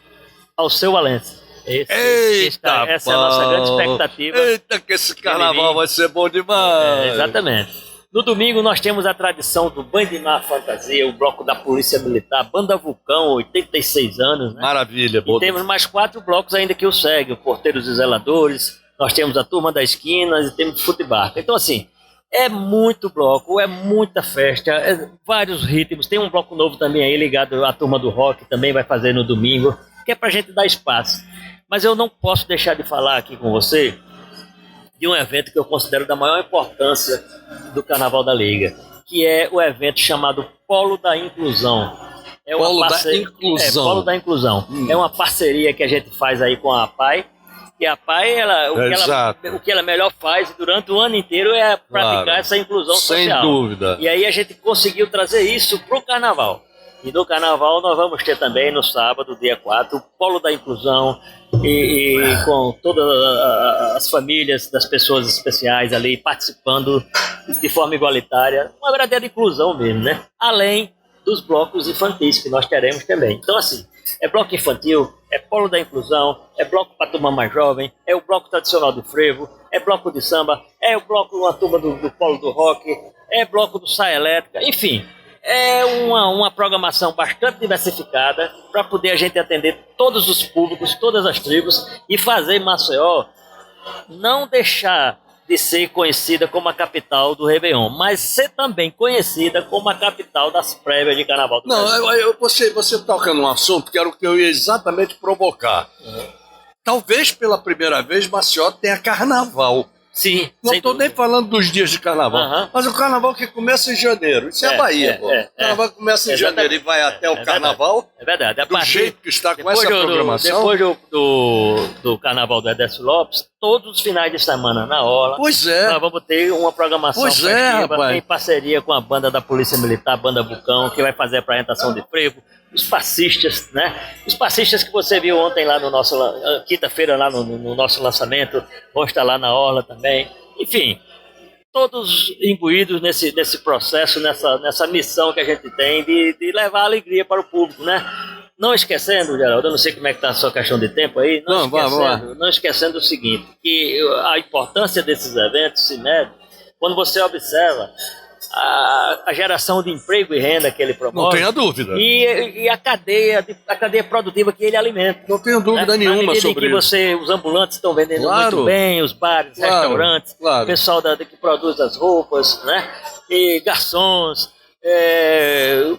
Alceu Valença. Eita, essa é a nossa grande expectativa. Eita, que esse carnaval vai ser bom demais. Exatamente. No domingo nós temos a tradição do Banho de Mar Fantasia, o bloco da Polícia Militar, Banda Vulcão, 86 anos, né? Maravilha. E temos mais 4 blocos ainda que o seguem, o Porteiros e Zeladores, nós temos a Turma da Esquina e temos Futebol. Então assim, é muito bloco, é muita festa, vários ritmos. Tem um bloco novo também aí ligado à Turma do Rock, também vai fazer no domingo, que é pra gente dar espaço. Mas eu não posso deixar de falar aqui com você de um evento que eu considero da maior importância do Carnaval da Liga, que é o evento chamado Polo da Inclusão. Polo da Inclusão. Polo da Inclusão. É uma parceria que a gente faz aí com a APAI, e a APAI, o que ela melhor faz durante o ano inteiro é praticar essa inclusão social. Sem dúvida. E aí a gente conseguiu trazer isso para o Carnaval. E no Carnaval nós vamos ter também no sábado, dia 4, o Polo da Inclusão e com todas as famílias das pessoas especiais ali participando de forma igualitária, uma verdadeira inclusão mesmo, né? Além dos blocos infantis que nós teremos também. Então assim, é bloco infantil, é Polo da Inclusão, é bloco para turma mais jovem, é o bloco tradicional de frevo, é bloco de samba, é o bloco uma turma do Polo do Rock, é bloco do Saia Elétrica, enfim... É uma programação bastante diversificada para poder a gente atender todos os públicos, todas as tribos e fazer Maceió não deixar de ser conhecida como a capital do Réveillon, mas ser também conhecida como a capital das prévias de Carnaval do Brasil. Você toca num assunto que era o que eu ia exatamente provocar. Talvez pela primeira vez Maceió tenha carnaval. Sim, não estou nem falando dos dias de carnaval, mas o carnaval que começa em janeiro. Isso é a Bahia, pô. O carnaval começa em janeiro e vai até o carnaval. É verdade. Do jeito que está com essa programação. Depois do carnaval do Edécio Lopes, todos os finais de semana na Orla. Pois é. Nós vamos ter uma programação Pois é, rapaz. em parceria com a banda da Polícia Militar, a Banda Vulcão, que vai fazer a apresentação de frevo. Os passistas, né? Os passistas que você viu ontem lá no nosso, quinta-feira lá no nosso lançamento, vão estar lá na Orla também. Enfim, todos imbuídos nesse processo, nessa missão que a gente tem de levar alegria para o público, né? Não esquecendo, Geraldo, eu não sei como é que está a sua questão de tempo aí, não esquecendo o seguinte, que a importância desses eventos se mede quando você observa a geração de emprego e renda que ele promove. Não tenha dúvida. E a cadeia produtiva que ele alimenta. Não tenho dúvida nenhuma sobre isso. Os ambulantes estão vendendo Claro. muito bem, os bares, restaurantes, claro. o pessoal que produz as roupas, né? E garçons,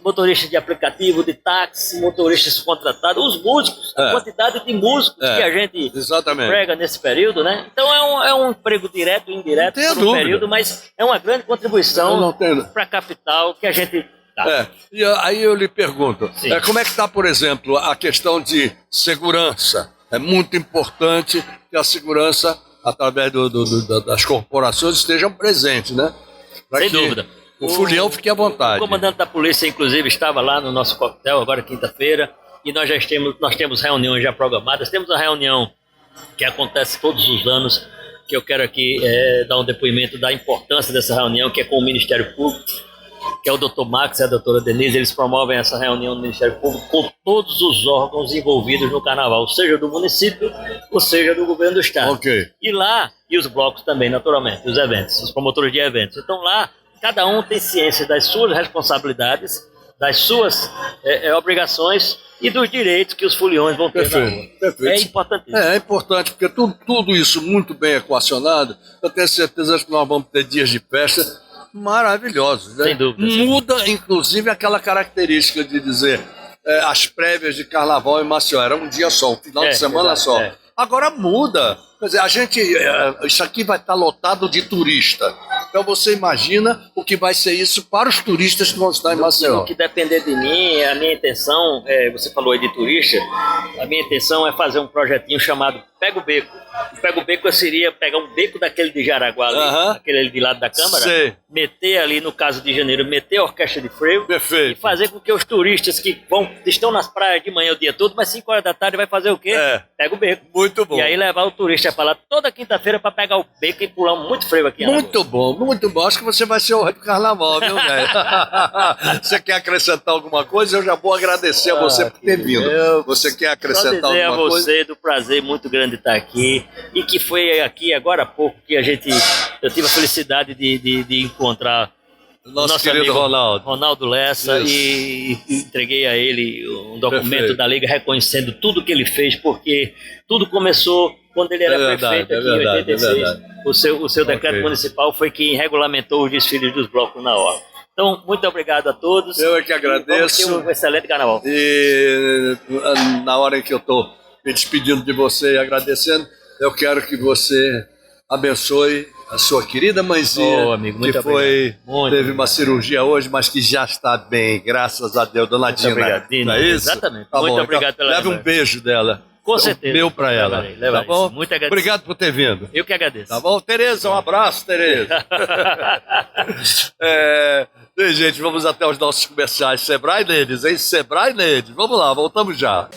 motoristas de aplicativo, de táxi, motoristas contratados, os músicos, a quantidade de músicos que a gente Exatamente. prega nesse período, né? Então é um emprego direto e indireto Não tenha por um dúvida. período, mas é uma grande contribuição para a capital que a gente dá. E aí eu lhe pergunto, Sim. como é que está, por exemplo, a questão de segurança? É muito importante que a segurança, através das corporações, estejam presentes, né? Pra Sem que dúvida. O Fulião fique à vontade. O comandante da polícia, inclusive, estava lá no nosso coquetel, agora quinta-feira, e nós temos reuniões já programadas. Temos uma reunião que acontece todos os anos, que eu quero aqui dar um depoimento da importância dessa reunião, que é com o Ministério Público, que é o Dr. Max e a doutora Denise. Eles promovem essa reunião no Ministério Público com todos os órgãos envolvidos no carnaval, seja do município ou seja do governo do estado. Ok. E lá, e os blocos também, naturalmente, os eventos, os promotores de eventos. Então lá, cada um tem ciência das suas responsabilidades, das suas obrigações e dos direitos que os foliões vão ter na rua. Perfeito. É importantíssimo. É importante, porque tudo isso muito bem equacionado, eu tenho certeza que nós vamos ter dias de festa maravilhosos. Né? Sem dúvida. Muda, inclusive, aquela característica de dizer as prévias de carnaval em Maceió. Era um dia só, um final de semana exato, só. Agora muda. Quer dizer, isso aqui vai estar lotado de turista. Então você imagina o que vai ser isso para os turistas que vão estar em Maceió. O que depender de mim, a minha intenção, você falou aí de turista, a minha intenção é fazer um projetinho chamado Pega o Beco. O Pega o Beco seria pegar um beco daquele de Jaraguá ali, aquele ali de lado da Câmara, meter ali, no caso de janeiro, meter a orquestra de freio e fazer com que os turistas que estão nas praias de manhã o dia todo, mas 5 horas da tarde vai fazer o quê? Pega o beco. Muito bom. E aí levar o turista para lá toda quinta-feira para pegar o beco e pular muito freio aqui. Muito bom, muito bom. Acho que você vai ser o rei do carnaval, viu, velho? Você quer acrescentar alguma coisa? Eu já vou agradecer a você por ter vindo. Você quer acrescentar alguma coisa? Só dizer a você do prazer muito grande de estar aqui e que foi aqui agora há pouco que eu tive a felicidade de encontrar nosso querido Ronaldo Lessa e entreguei a ele um documento da Liga reconhecendo tudo que ele fez, porque tudo começou quando ele era prefeito aqui em 86. O seu decreto municipal foi quem regulamentou os desfiles dos blocos na hora. Então, muito obrigado a todos. Eu é que agradeço. Vamos ter um excelente carnaval. E na hora em que eu estou me despedindo de você e agradecendo, eu quero que você abençoe a sua querida mãezinha, amigo, que teve uma cirurgia hoje, mas que já está bem, graças a Deus, dona Dina. Muito obrigado, Dina. Não é isso? Exatamente. Tá Muito bom, obrigado então, pela leve um beijo dela. Com certeza. Meu para ela. Levarei. Tá bom? Muito agradecido. Obrigado por ter vindo. Eu que agradeço. Tá bom? Tereza, um abraço, Tereza. Bem, gente, vamos até os nossos comerciais. Sebrae neles, hein? Sebrae neles. Vamos lá, voltamos já.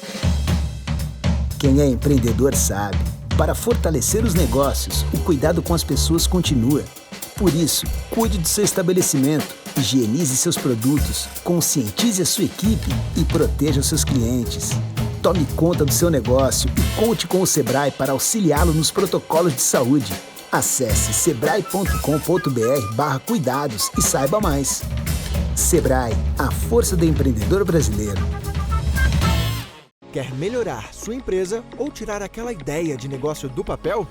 Quem é empreendedor sabe. Para fortalecer os negócios, o cuidado com as pessoas continua. Por isso, cuide do seu estabelecimento, higienize seus produtos, conscientize a sua equipe e proteja os seus clientes. Tome conta do seu negócio e conte com o Sebrae para auxiliá-lo nos protocolos de saúde. Acesse sebrae.com.br/cuidados e saiba mais. Sebrae, a força do empreendedor brasileiro. Quer melhorar sua empresa ou tirar aquela ideia de negócio do papel?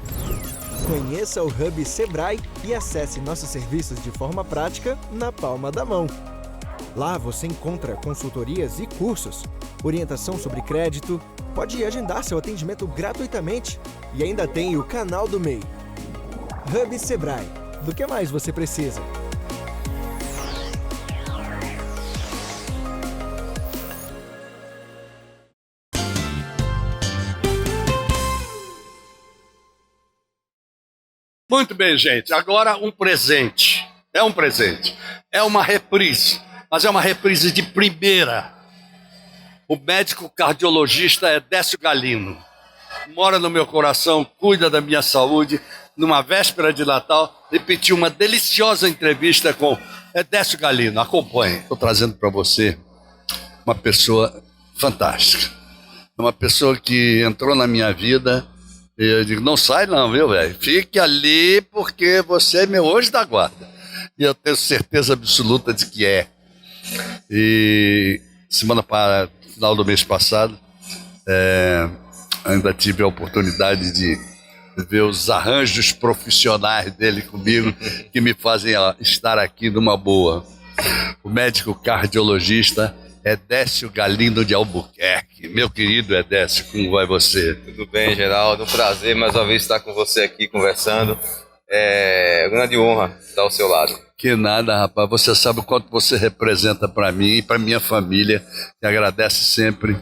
Conheça o Hub Sebrae e acesse nossos serviços de forma prática na palma da mão. Lá você encontra consultorias e cursos, orientação sobre crédito, pode agendar seu atendimento gratuitamente e ainda tem o canal do MEI. Hub Sebrae. Do que mais você precisa? Muito bem, gente. Agora um presente. É um presente. É uma reprise. Mas é uma reprise de primeira. O médico cardiologista Edécio Galino. Mora no meu coração, cuida da minha saúde. Numa véspera de Natal, repetiu uma deliciosa entrevista com Edécio Galino. Acompanhe. Estou trazendo para você uma pessoa fantástica. Uma pessoa que entrou na minha vida e eu digo, não sai não, viu, velho? Fique ali porque você é meu anjo da guarda. E eu tenho certeza absoluta de que é. E final do mês passado, ainda tive a oportunidade de ver os arranjos profissionais dele comigo, que me fazem estar aqui numa boa. O médico cardiologista Edécio Galino de Albuquerque. Meu querido Edécio, como vai você? Tudo bem, Geraldo? Um prazer mais uma vez estar com você aqui conversando. É uma grande honra estar ao seu lado. Que nada, rapaz. Você sabe o quanto você representa para mim e para minha família. Que agradece sempre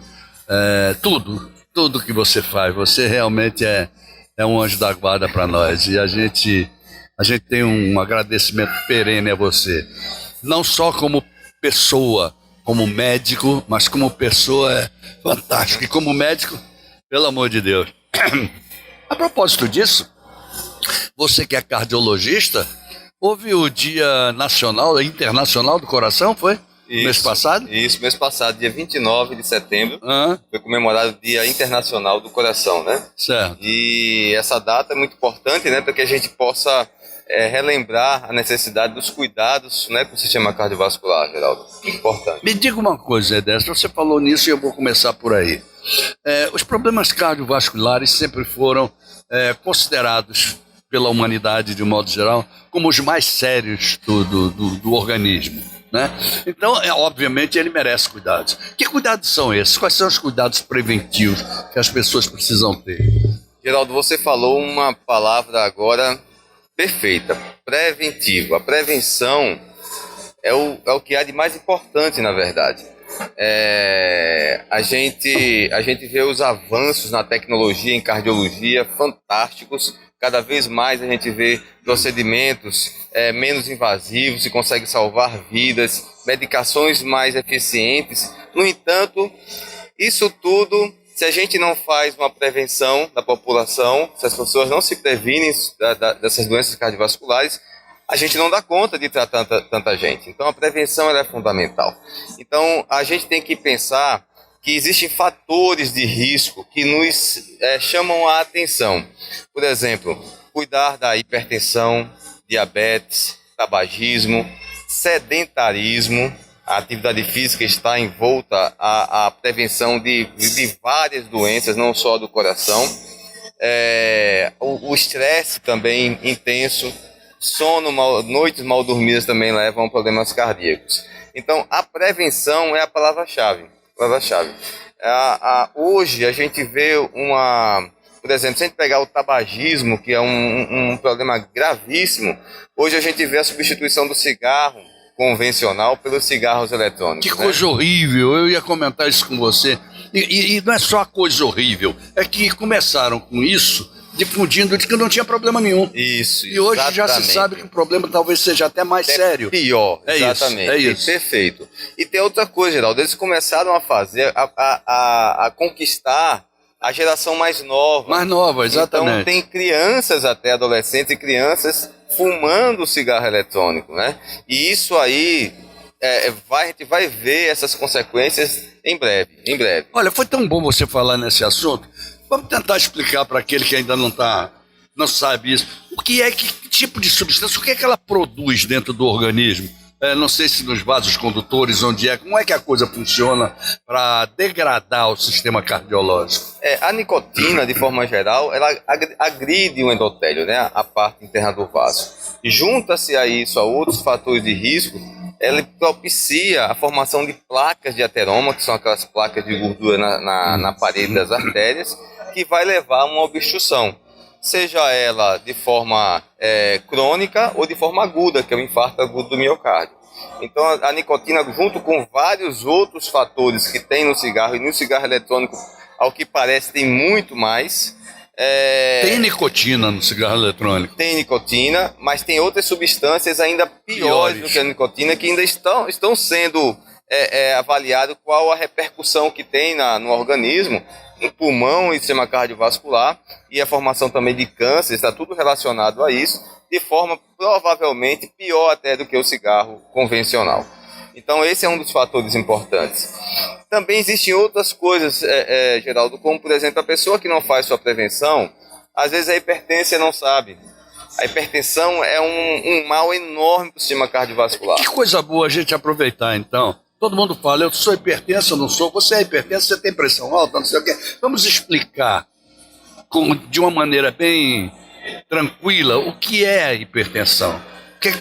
tudo que você faz. Você realmente é um anjo da guarda para nós. E a gente tem um agradecimento perene a você. Não só como pessoa, como médico, mas como pessoa é fantástico. E como médico, pelo amor de Deus. A propósito disso, você que é cardiologista, houve o Dia Nacional, Internacional do Coração, foi? Mês passado? Isso, mês passado, dia 29 de setembro, foi comemorado o Dia Internacional do Coração, né? Certo. E essa data é muito importante, né, para que a gente possa relembrar a necessidade dos cuidados, né, com o sistema cardiovascular, Geraldo. Importante. Me diga uma coisa, Edécio, você falou nisso e eu vou começar por aí. Os problemas cardiovasculares sempre foram considerados pela humanidade, de um modo geral, como os mais sérios do organismo, né? Então, obviamente, ele merece cuidados. Que cuidados são esses? Quais são os cuidados preventivos que as pessoas precisam ter? Geraldo, você falou uma palavra agora perfeita, preventivo. A prevenção é o que há de mais importante, na verdade. A gente vê os avanços na tecnologia, em cardiologia, fantásticos. Cada vez mais a gente vê procedimentos menos invasivos e consegue salvar vidas, medicações mais eficientes. No entanto, isso tudo, se a gente não faz uma prevenção da população, se as pessoas não se previnem dessas doenças cardiovasculares, a gente não dá conta de tratar tanta gente. Então, a prevenção ela é fundamental. Então, a gente tem que pensar que existem fatores de risco que nos chamam a atenção. Por exemplo, cuidar da hipertensão, diabetes, tabagismo, sedentarismo. A atividade física está envolta à prevenção de várias doenças, não só do coração. O estresse também intenso, sono, noites mal dormidas também levam a problemas cardíacos. Então, a prevenção é a palavra-chave. Hoje a gente vê por exemplo, se a gente pegar o tabagismo, que é um problema gravíssimo, hoje a gente vê a substituição do cigarro convencional pelos cigarros eletrônicos. Que coisa horrível, eu ia comentar isso com você. E não é só a coisa horrível, é que começaram com isso difundindo de que não tinha problema nenhum. Isso, e hoje já se sabe que o problema talvez seja até mais sério. Pior, exatamente. É isso. Perfeito. E tem outra coisa, Geraldo, eles começaram a fazer, a conquistar a geração mais nova. Mais nova, exatamente. Então tem crianças, até adolescentes e crianças, fumando cigarro eletrônico, né? E isso aí, a gente vai ver essas consequências em breve. Olha, foi tão bom você falar nesse assunto. Vamos tentar explicar para aquele que ainda não sabe isso. Que tipo de substância, o que é que ela produz dentro do organismo? Não sei se nos vasos condutores, como é que a coisa funciona para degradar o sistema cardiológico? A nicotina, de forma geral, ela agride o endotélio, né, a parte interna do vaso. E junta-se a isso a outros fatores de risco, ela propicia a formação de placas de ateroma, que são aquelas placas de gordura na parede das artérias, que vai levar a uma obstrução, seja ela de forma crônica ou de forma aguda, que é o infarto agudo do miocárdio. Então a nicotina, junto com vários outros fatores que tem no cigarro, e no cigarro eletrônico, ao que parece, tem muito mais, Tem nicotina no cigarro eletrônico? Tem nicotina, mas tem outras substâncias ainda piores do que a nicotina que ainda estão sendo avaliado qual a repercussão que tem no organismo, no pulmão e sistema cardiovascular, e a formação também de câncer, está tudo relacionado a isso, de forma provavelmente pior até do que o cigarro convencional. Então esse é um dos fatores importantes. Também existem outras coisas, Geraldo, como por exemplo a pessoa que não faz sua prevenção, às vezes a hipertensão não sabe. A hipertensão é um mal enorme para o sistema cardiovascular. Que coisa boa a gente aproveitar então. Todo mundo fala, eu sou hipertenso, eu não sou, você é hipertenso, você tem pressão alta, não sei o quê. Vamos explicar de uma maneira bem tranquila o que é a hipertensão.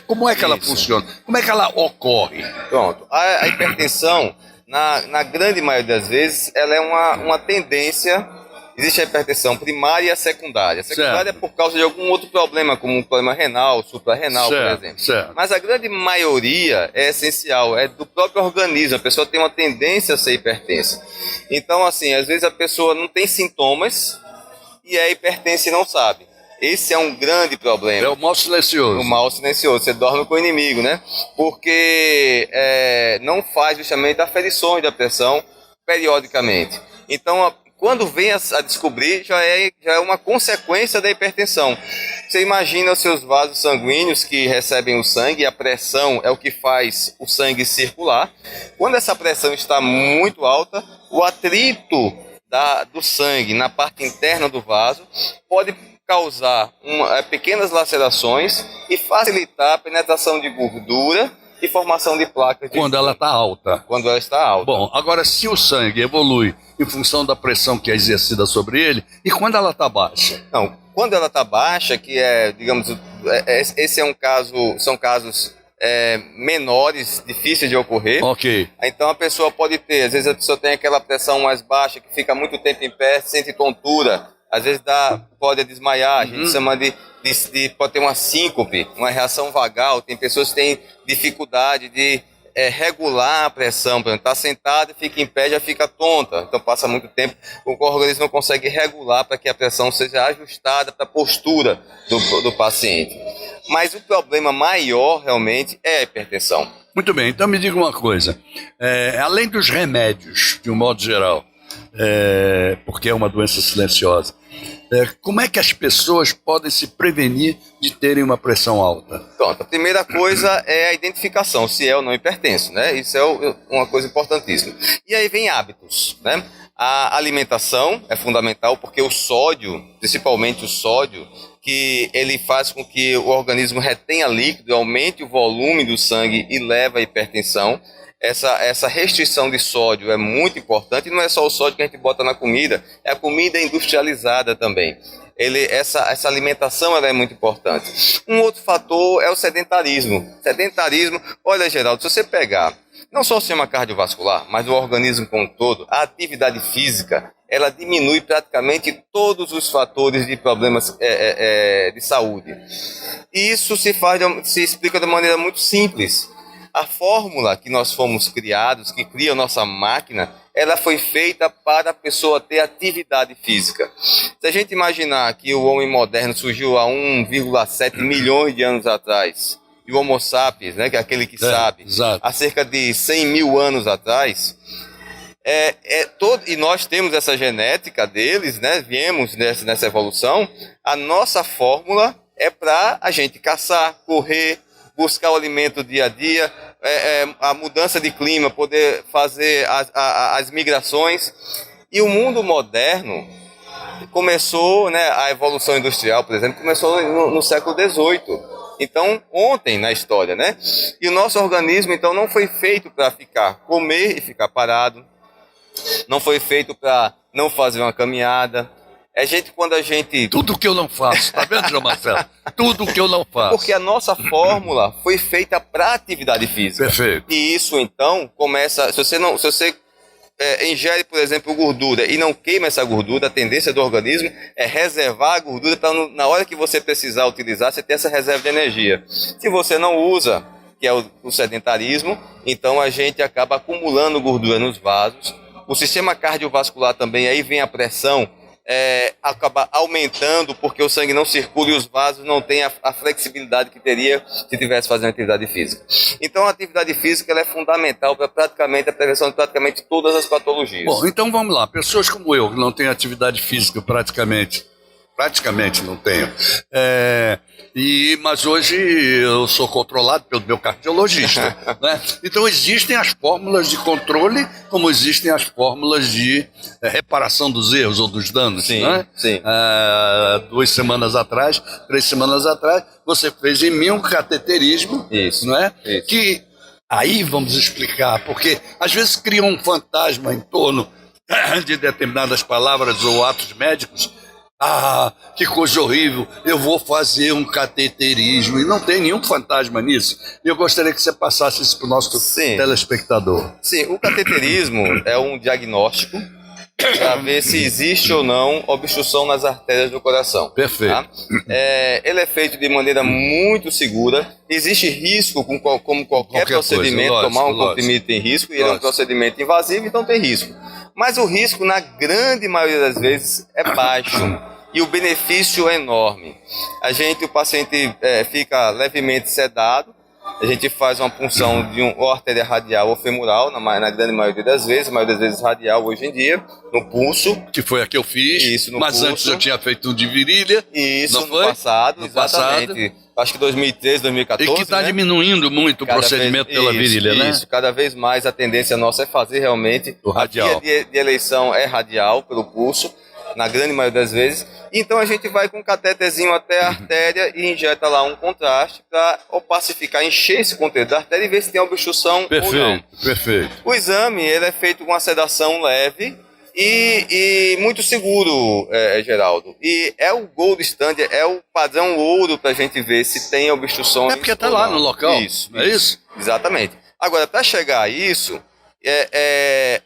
Como é que ela funciona? Como é que ela ocorre? Pronto. A hipertensão, na grande maioria das vezes, ela é uma tendência. Existe a hipertensão primária e a secundária. A secundária é por causa de algum outro problema, como um problema renal, suprarrenal, por exemplo. Certo. Mas a grande maioria é essencial, é do próprio organismo. A pessoa tem uma tendência a ser hipertensa. Então, assim, às vezes a pessoa não tem sintomas e é hipertensa e não sabe. Esse é um grande problema. É o mal silencioso. O mal silencioso. Você dorme com o inimigo, né? Porque não faz justamente aferições da pressão periodicamente. Então, quando vem a descobrir, já é uma consequência da hipertensão. Você imagina os seus vasos sanguíneos que recebem o sangue, e a pressão é o que faz o sangue circular. Quando essa pressão está muito alta, o atrito do sangue na parte interna do vaso pode causar pequenas lacerações e facilitar a penetração de gordura e formação de placas. Quando ela está alta. Quando ela está alta. Bom, agora se o sangue evolui em função da pressão que é exercida sobre ele, e quando ela está baixa? Não, quando ela está baixa, que digamos, esse é um caso, são casos menores, difíceis de ocorrer. Ok. Então a pessoa pode ter, às vezes a pessoa tem aquela pressão mais baixa, que fica muito tempo em pé, sente tontura, às vezes pode desmaiar, a gente chama pode ter uma síncope, uma reação vagal. Tem pessoas que têm dificuldade de regular a pressão, por exemplo, está sentado e fica em pé, já fica tonta, então passa muito tempo, o organismo não consegue regular para que a pressão seja ajustada para a postura do paciente. Mas o problema maior realmente é a hipertensão. Muito bem, então me diga uma coisa, além dos remédios, de um modo geral, porque é uma doença silenciosa, como é que as pessoas podem se prevenir de terem uma pressão alta? Pronto, a primeira coisa é a identificação, se é ou não hipertenso, né? Isso é uma coisa importantíssima. E aí vem hábitos, né? A alimentação é fundamental, porque o sódio, principalmente o sódio, que ele faz com que o organismo retenha líquido, aumente o volume do sangue e leva à hipertensão. Essa restrição de sódio é muito importante, e não é só o sódio que a gente bota na comida, é a comida industrializada também. Essa alimentação ela é muito importante. Um outro fator é o sedentarismo. Olha, Geraldo, se você pegar não só o sistema cardiovascular, mas o organismo como um todo, a atividade física, ela diminui praticamente todos os fatores de problemas de saúde. E isso se explica de maneira muito simples. A fórmula que nós fomos criados, que cria a nossa máquina, ela foi feita para a pessoa ter atividade física. Se a gente imaginar que o homem moderno surgiu há 1,7 milhões de anos atrás, e o Homo sapiens, né, que é aquele que sabe, exato, há cerca de 100 mil anos atrás, e nós temos essa genética deles, né, viemos nessa evolução, a nossa fórmula é para a gente caçar, correr, buscar o alimento dia a dia, a mudança de clima, poder fazer as migrações. E o mundo moderno começou, né, a evolução industrial, por exemplo, começou no século XVIII. Então, ontem na história, né? E o nosso organismo, então, não foi feito para comer e ficar parado, não foi feito para não fazer uma caminhada. Quando a gente... Tudo que eu não faço, tá vendo, João Marcelo? Tudo que eu não faço. Porque a nossa fórmula foi feita para atividade física. Perfeito. E isso, então, começa... Se você ingere, por exemplo, gordura e não queima essa gordura, a tendência do organismo é reservar a gordura para na hora que você precisar utilizar, você ter essa reserva de energia. Se você não usa, que é o sedentarismo, então a gente acaba acumulando gordura nos vasos. O sistema cardiovascular também, aí vem a pressão, acaba aumentando porque o sangue não circula e os vasos não têm a flexibilidade que teria se tivesse fazendo atividade física. Então a atividade física ela é fundamental para praticamente a prevenção de praticamente todas as patologias. Bom, então vamos lá. Pessoas como eu, que não têm atividade física praticamente não tenho. Mas hoje eu sou controlado pelo meu cardiologista. Né? Então existem as fórmulas de controle, como existem as fórmulas de reparação dos erros ou dos danos. Sim, né? sim. 3 semanas atrás, você fez em mim um cateterismo. Isso, não é? isso. Que aí vamos explicar, porque às vezes criam um fantasma em torno de determinadas palavras ou atos médicos. Ah, que coisa horrível, eu vou fazer um cateterismo. E não tem nenhum fantasma nisso. E eu gostaria que você passasse isso para o nosso telespectador. Sim, o cateterismo é um diagnóstico para ver se existe ou não obstrução nas artérias do coração. Perfeito. Tá? Ele é feito de maneira muito segura. Existe risco, como qualquer procedimento, coisa, tomar um lógico. comprimido tem risco, e ele é um procedimento invasivo, então tem risco. Mas o risco, na grande maioria das vezes, é baixo e o benefício é enorme. O paciente fica levemente sedado, a gente faz uma punção de ou artéria radial ou femoral, na grande maioria das vezes radial hoje em dia, no pulso. Que foi a que eu fiz, Isso, no mas pulso. antes eu tinha feito um de virilha. Isso, não no foi? passado, No exatamente. passado. Acho que 2013, 2014, E que está né? diminuindo muito o procedimento pela virilha, né? Isso, cada vez mais a tendência nossa é fazer realmente o radial. A via de eleição é radial, pelo pulso, na grande maioria das vezes. Então a gente vai com um catetezinho até a artéria e injeta lá um contraste para opacificar, encher esse conteúdo da artéria e ver se tem obstrução ou não. Perfeito. O exame ele é feito com uma sedação leve e muito seguro, Geraldo. E é o gold standard, é o padrão ouro para a gente ver se tem obstruções. É porque está lá no local. Isso. É isso? Exatamente. Agora, para chegar a isso,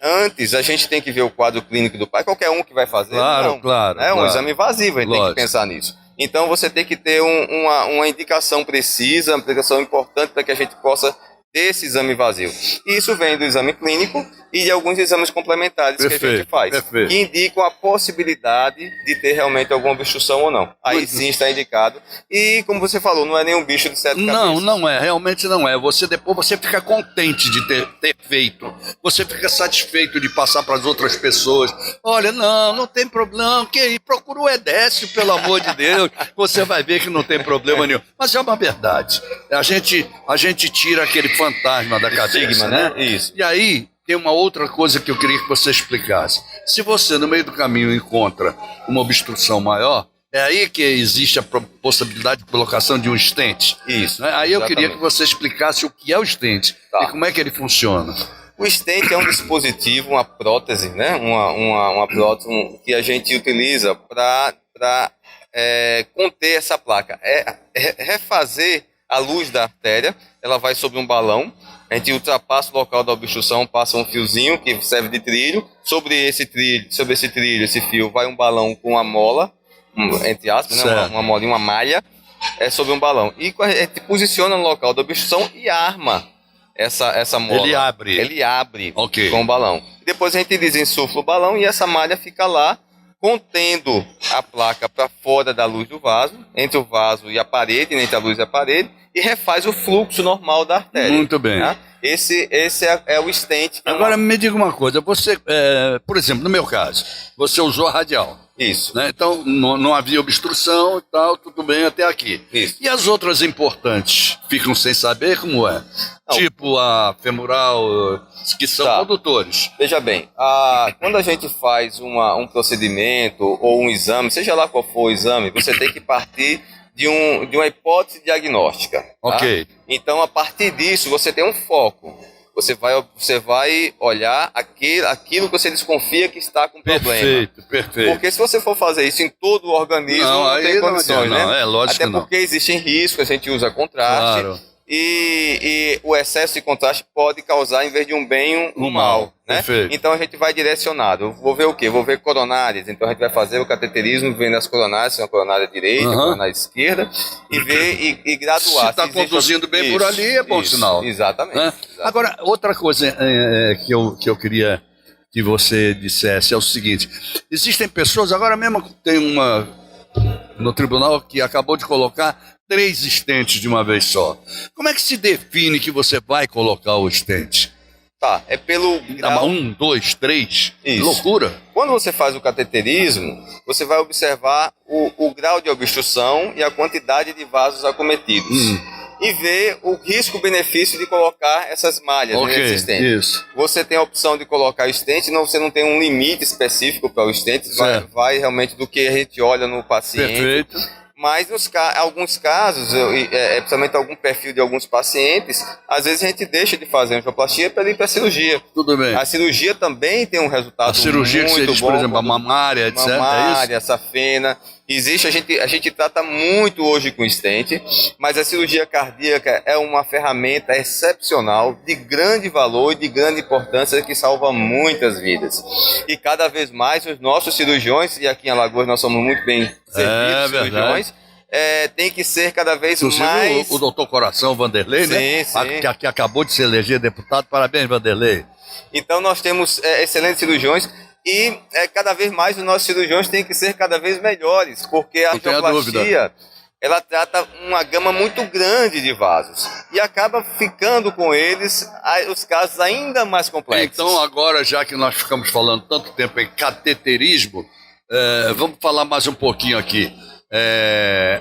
antes a gente tem que ver o quadro clínico do pai. Qualquer um que vai fazer. Claro. É um exame invasivo, a gente tem Lógico. que pensar nisso. Então você tem que ter uma indicação precisa, uma indicação importante para que a gente possa ter esse exame invasivo. E isso vem do exame clínico e de alguns exames complementares que a gente faz, que indicam a possibilidade de ter realmente alguma obstrução ou não. Aí sim está indicado. E como você falou, não é nenhum bicho de 7 cabeças. Não é, realmente não é. Depois você fica contente de ter feito. Você fica satisfeito de passar para as outras pessoas. Olha, não tem problema. Procura o Edécio, pelo amor de Deus. Você vai ver que não tem problema nenhum. Mas é uma verdade. A gente tira aquele fantasma da cabeça, Estigma, né? Isso. E aí tem uma outra coisa que eu queria que você explicasse. Se você no meio do caminho encontra uma obstrução maior, é aí que existe a possibilidade de colocação de um stent. Isso. Né? Aí eu exatamente. queria que você explicasse o que é o stent e como é que ele funciona. O stent é um dispositivo, uma prótese, né? Uma prótese que a gente utiliza para conter essa placa. Refazer a luz da artéria, ela vai sobre um balão, a gente ultrapassa o local da obstrução, passa um fiozinho que serve de trilho, sobre esse trilho, esse fio, vai um balão com uma mola, entre aspas, né? uma molinha, uma malha, sobre um balão. E a gente posiciona no local da obstrução e arma essa mola. Ele abre com o balão. Depois a gente desinsufla o balão e essa malha fica lá, contendo a placa para fora da luz do vaso, entre o vaso e a parede, entre a luz e a parede, e refaz o fluxo normal da artéria. Muito bem. Tá? Esse é o stent. Agora me diga uma coisa, você, por exemplo, no meu caso, você usou a radial. Isso. Né? Então não havia obstrução e tal, tudo bem até aqui. Isso. E as outras importantes ficam sem saber como é? Não. Tipo a femoral, que são condutores. Veja bem, quando a gente faz um procedimento ou um exame, seja lá qual for o exame, você tem que partir de uma hipótese diagnóstica. Tá? Ok. Então, a partir disso, você tem um foco. Você vai olhar aquilo que você desconfia que está com problema. Perfeito. Porque se você for fazer isso em todo o organismo, não tem condições, né? Lógico. Até porque existem riscos, a gente usa contraste. Claro. E o excesso de contraste pode causar, em vez de um bem, um mal. Né? Perfeito. Então a gente vai direcionado. Eu vou ver o quê? Vou ver coronárias. Então a gente vai fazer o cateterismo vendo as coronárias, se é uma coronária direita, coronária esquerda, e ver e graduar. Se está conduzindo bem por ali, é bom sinal. Exatamente. Né? Agora, outra coisa que eu queria que você dissesse é o seguinte: existem pessoas, agora mesmo tem uma no tribunal que acabou de colocar 3 estentes de uma vez só. Como é que se define que você vai colocar o estente? Tá, é pelo grau... 1, 2, 3? Isso. Loucura. Quando você faz o cateterismo, você vai observar o grau de obstrução e a quantidade de vasos acometidos. E ver o risco-benefício de colocar essas malhas nesse estente. Isso. Você tem a opção de colocar o estente, você não tem um limite específico para o estente, vai realmente do que a gente olha no paciente. Perfeito. Mas alguns casos, principalmente algum perfil de alguns pacientes, às vezes a gente deixa de fazer angioplastia para ir para a cirurgia. Tudo bem. A cirurgia também tem um resultado muito bom. A cirurgia que você diz, por exemplo, a mamária, etc. Mamária, safena. Existe, a gente trata muito hoje com estente, mas a cirurgia cardíaca é uma ferramenta excepcional, de grande valor e de grande importância, que salva muitas vidas. E cada vez mais os nossos cirurgiões, e aqui em Alagoas nós somos muito bem servidos, cirurgiões, tem que ser cada vez inclusive mais... O doutor Coração Vanderlei, né? Sim. Que acabou de se eleger deputado. Parabéns, Vanderlei. Então nós temos excelentes cirurgiões. E cada vez mais os nossos cirurgiões têm que ser cada vez melhores, porque a angioplastia, ela trata uma gama muito grande de vasos e acaba ficando com eles os casos ainda mais complexos. Então agora, já que nós ficamos falando tanto tempo em cateterismo, vamos falar mais um pouquinho aqui.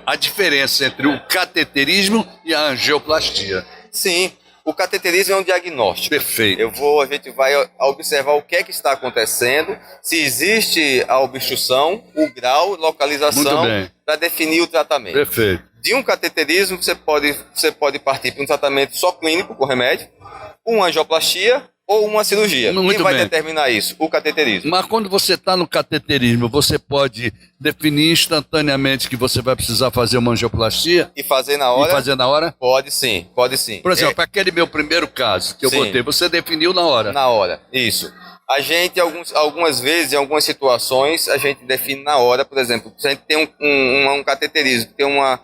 A diferença entre o cateterismo e a angioplastia. Sim. O cateterismo é um diagnóstico. Perfeito. A gente vai observar o que é que está acontecendo, se existe a obstrução, o grau, localização, para definir o tratamento. Perfeito. De um cateterismo, você pode partir para um tratamento só clínico, com remédio, uma angioplastia ou uma cirurgia. Quem vai determinar isso? O cateterismo. Mas quando você está no cateterismo, você pode definir instantaneamente que você vai precisar fazer uma angioplastia? E fazer na hora? E fazer na hora? Pode sim. Por exemplo, aquele meu primeiro caso que eu botei, você definiu na hora? Na hora, isso. A gente, algumas vezes, em algumas situações, a gente define na hora. Por exemplo, se a gente tem um cateterismo, tem uma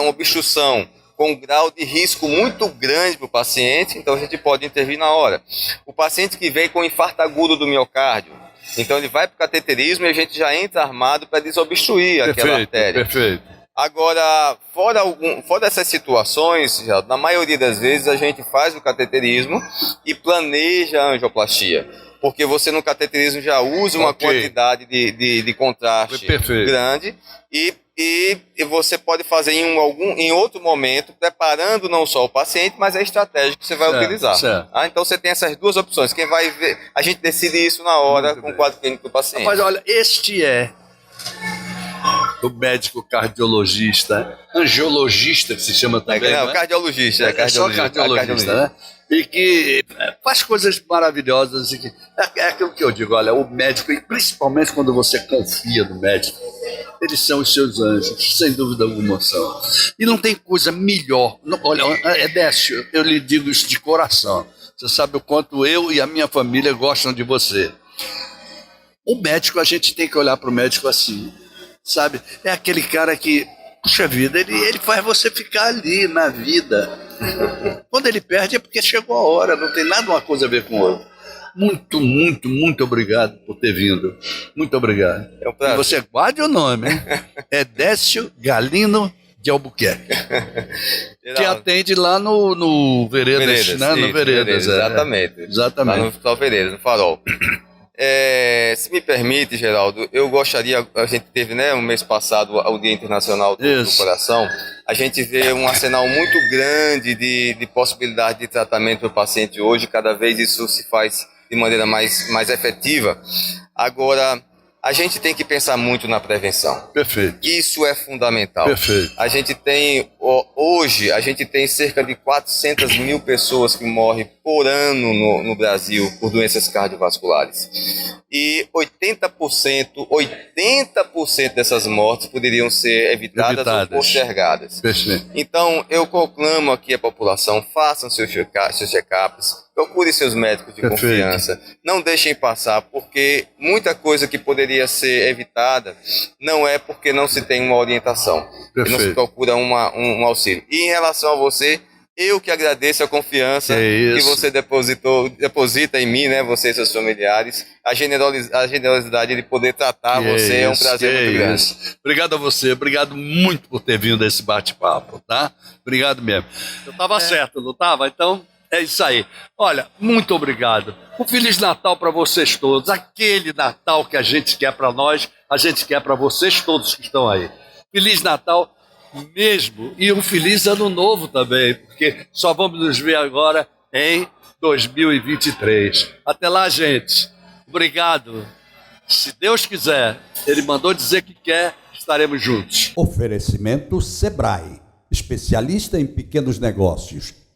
obstrução com um grau de risco muito grande para o paciente, então a gente pode intervir na hora. O paciente que vem com infarto agudo do miocárdio, então ele vai para o cateterismo e a gente já entra armado para desobstruir aquela artéria. Perfeito. Agora, fora essas situações, na maioria das vezes a gente faz o cateterismo e planeja a angioplastia, porque você no cateterismo já usa uma quantidade de contraste grande e você pode fazer em outro momento, preparando não só o paciente, mas a estratégia que você vai utilizar. Então você tem essas duas opções. Quem vai ver, a gente decide isso na hora com o quadro clínico do paciente. Mas olha, este é o médico cardiologista, angiologista, que se chama também. Não, cardiologista. Só cardiologista, né? E que faz coisas maravilhosas. E que, é aquilo que eu digo, olha, o médico, e principalmente quando você confia no médico, eles são os seus anjos, sem dúvida alguma são. E não tem coisa melhor. Olha, Décio, eu lhe digo isso de coração. Você sabe o quanto eu e a minha família gostam de você. O médico, a gente tem que olhar para o médico assim, sabe? É aquele cara que, puxa vida, ele faz você ficar ali na vida. Quando ele perde é porque chegou a hora, não tem nada uma coisa a ver com outra. Muito, muito, muito obrigado por ter vindo. Muito obrigado. E você guarde o nome, hein? É Décio Galino de Albuquerque. Que atende lá no Veredas, né? No Veredas. Exatamente. Lá no Hospital Veredas, no Farol. Se me permite, Geraldo, eu gostaria, a gente teve, né, um mês passado o Dia Internacional do Coração, a gente vê um arsenal muito grande de possibilidade de tratamento para o paciente hoje, cada vez isso se faz de maneira mais efetiva. Agora, a gente tem que pensar muito na prevenção. Perfeito. Isso é fundamental. Perfeito. A gente tem, hoje, a gente tem cerca de 400 mil pessoas que morrem por ano no Brasil por doenças cardiovasculares. E 80% dessas mortes poderiam ser evitadas ou postergadas. Perfeito. Então, eu proclamo aqui a população, façam seus check-ups, procure seus médicos de confiança, não deixem passar, porque muita coisa que poderia ser evitada não é porque não se tem uma orientação, não se procura um auxílio. E em relação a você, Eu que agradeço a confiança Que que isso. você deposita em mim, né? Você e seus familiares. A generosidade de poder tratar você é um prazer muito grande. Isso. Obrigado a você, obrigado muito por ter vindo nesse bate-papo, tá? Obrigado mesmo. Eu tava certo, não tava? Então, é isso aí. Olha, muito obrigado. Um Feliz Natal para vocês todos. Aquele Natal que a gente quer para nós, a gente quer para vocês todos que estão aí. Feliz Natal mesmo, e um feliz ano novo também, porque só vamos nos ver agora em 2023. Até lá, gente. Obrigado. Se Deus quiser, Ele mandou dizer que quer, estaremos juntos. Oferecimento Sebrae, especialista em pequenos negócios.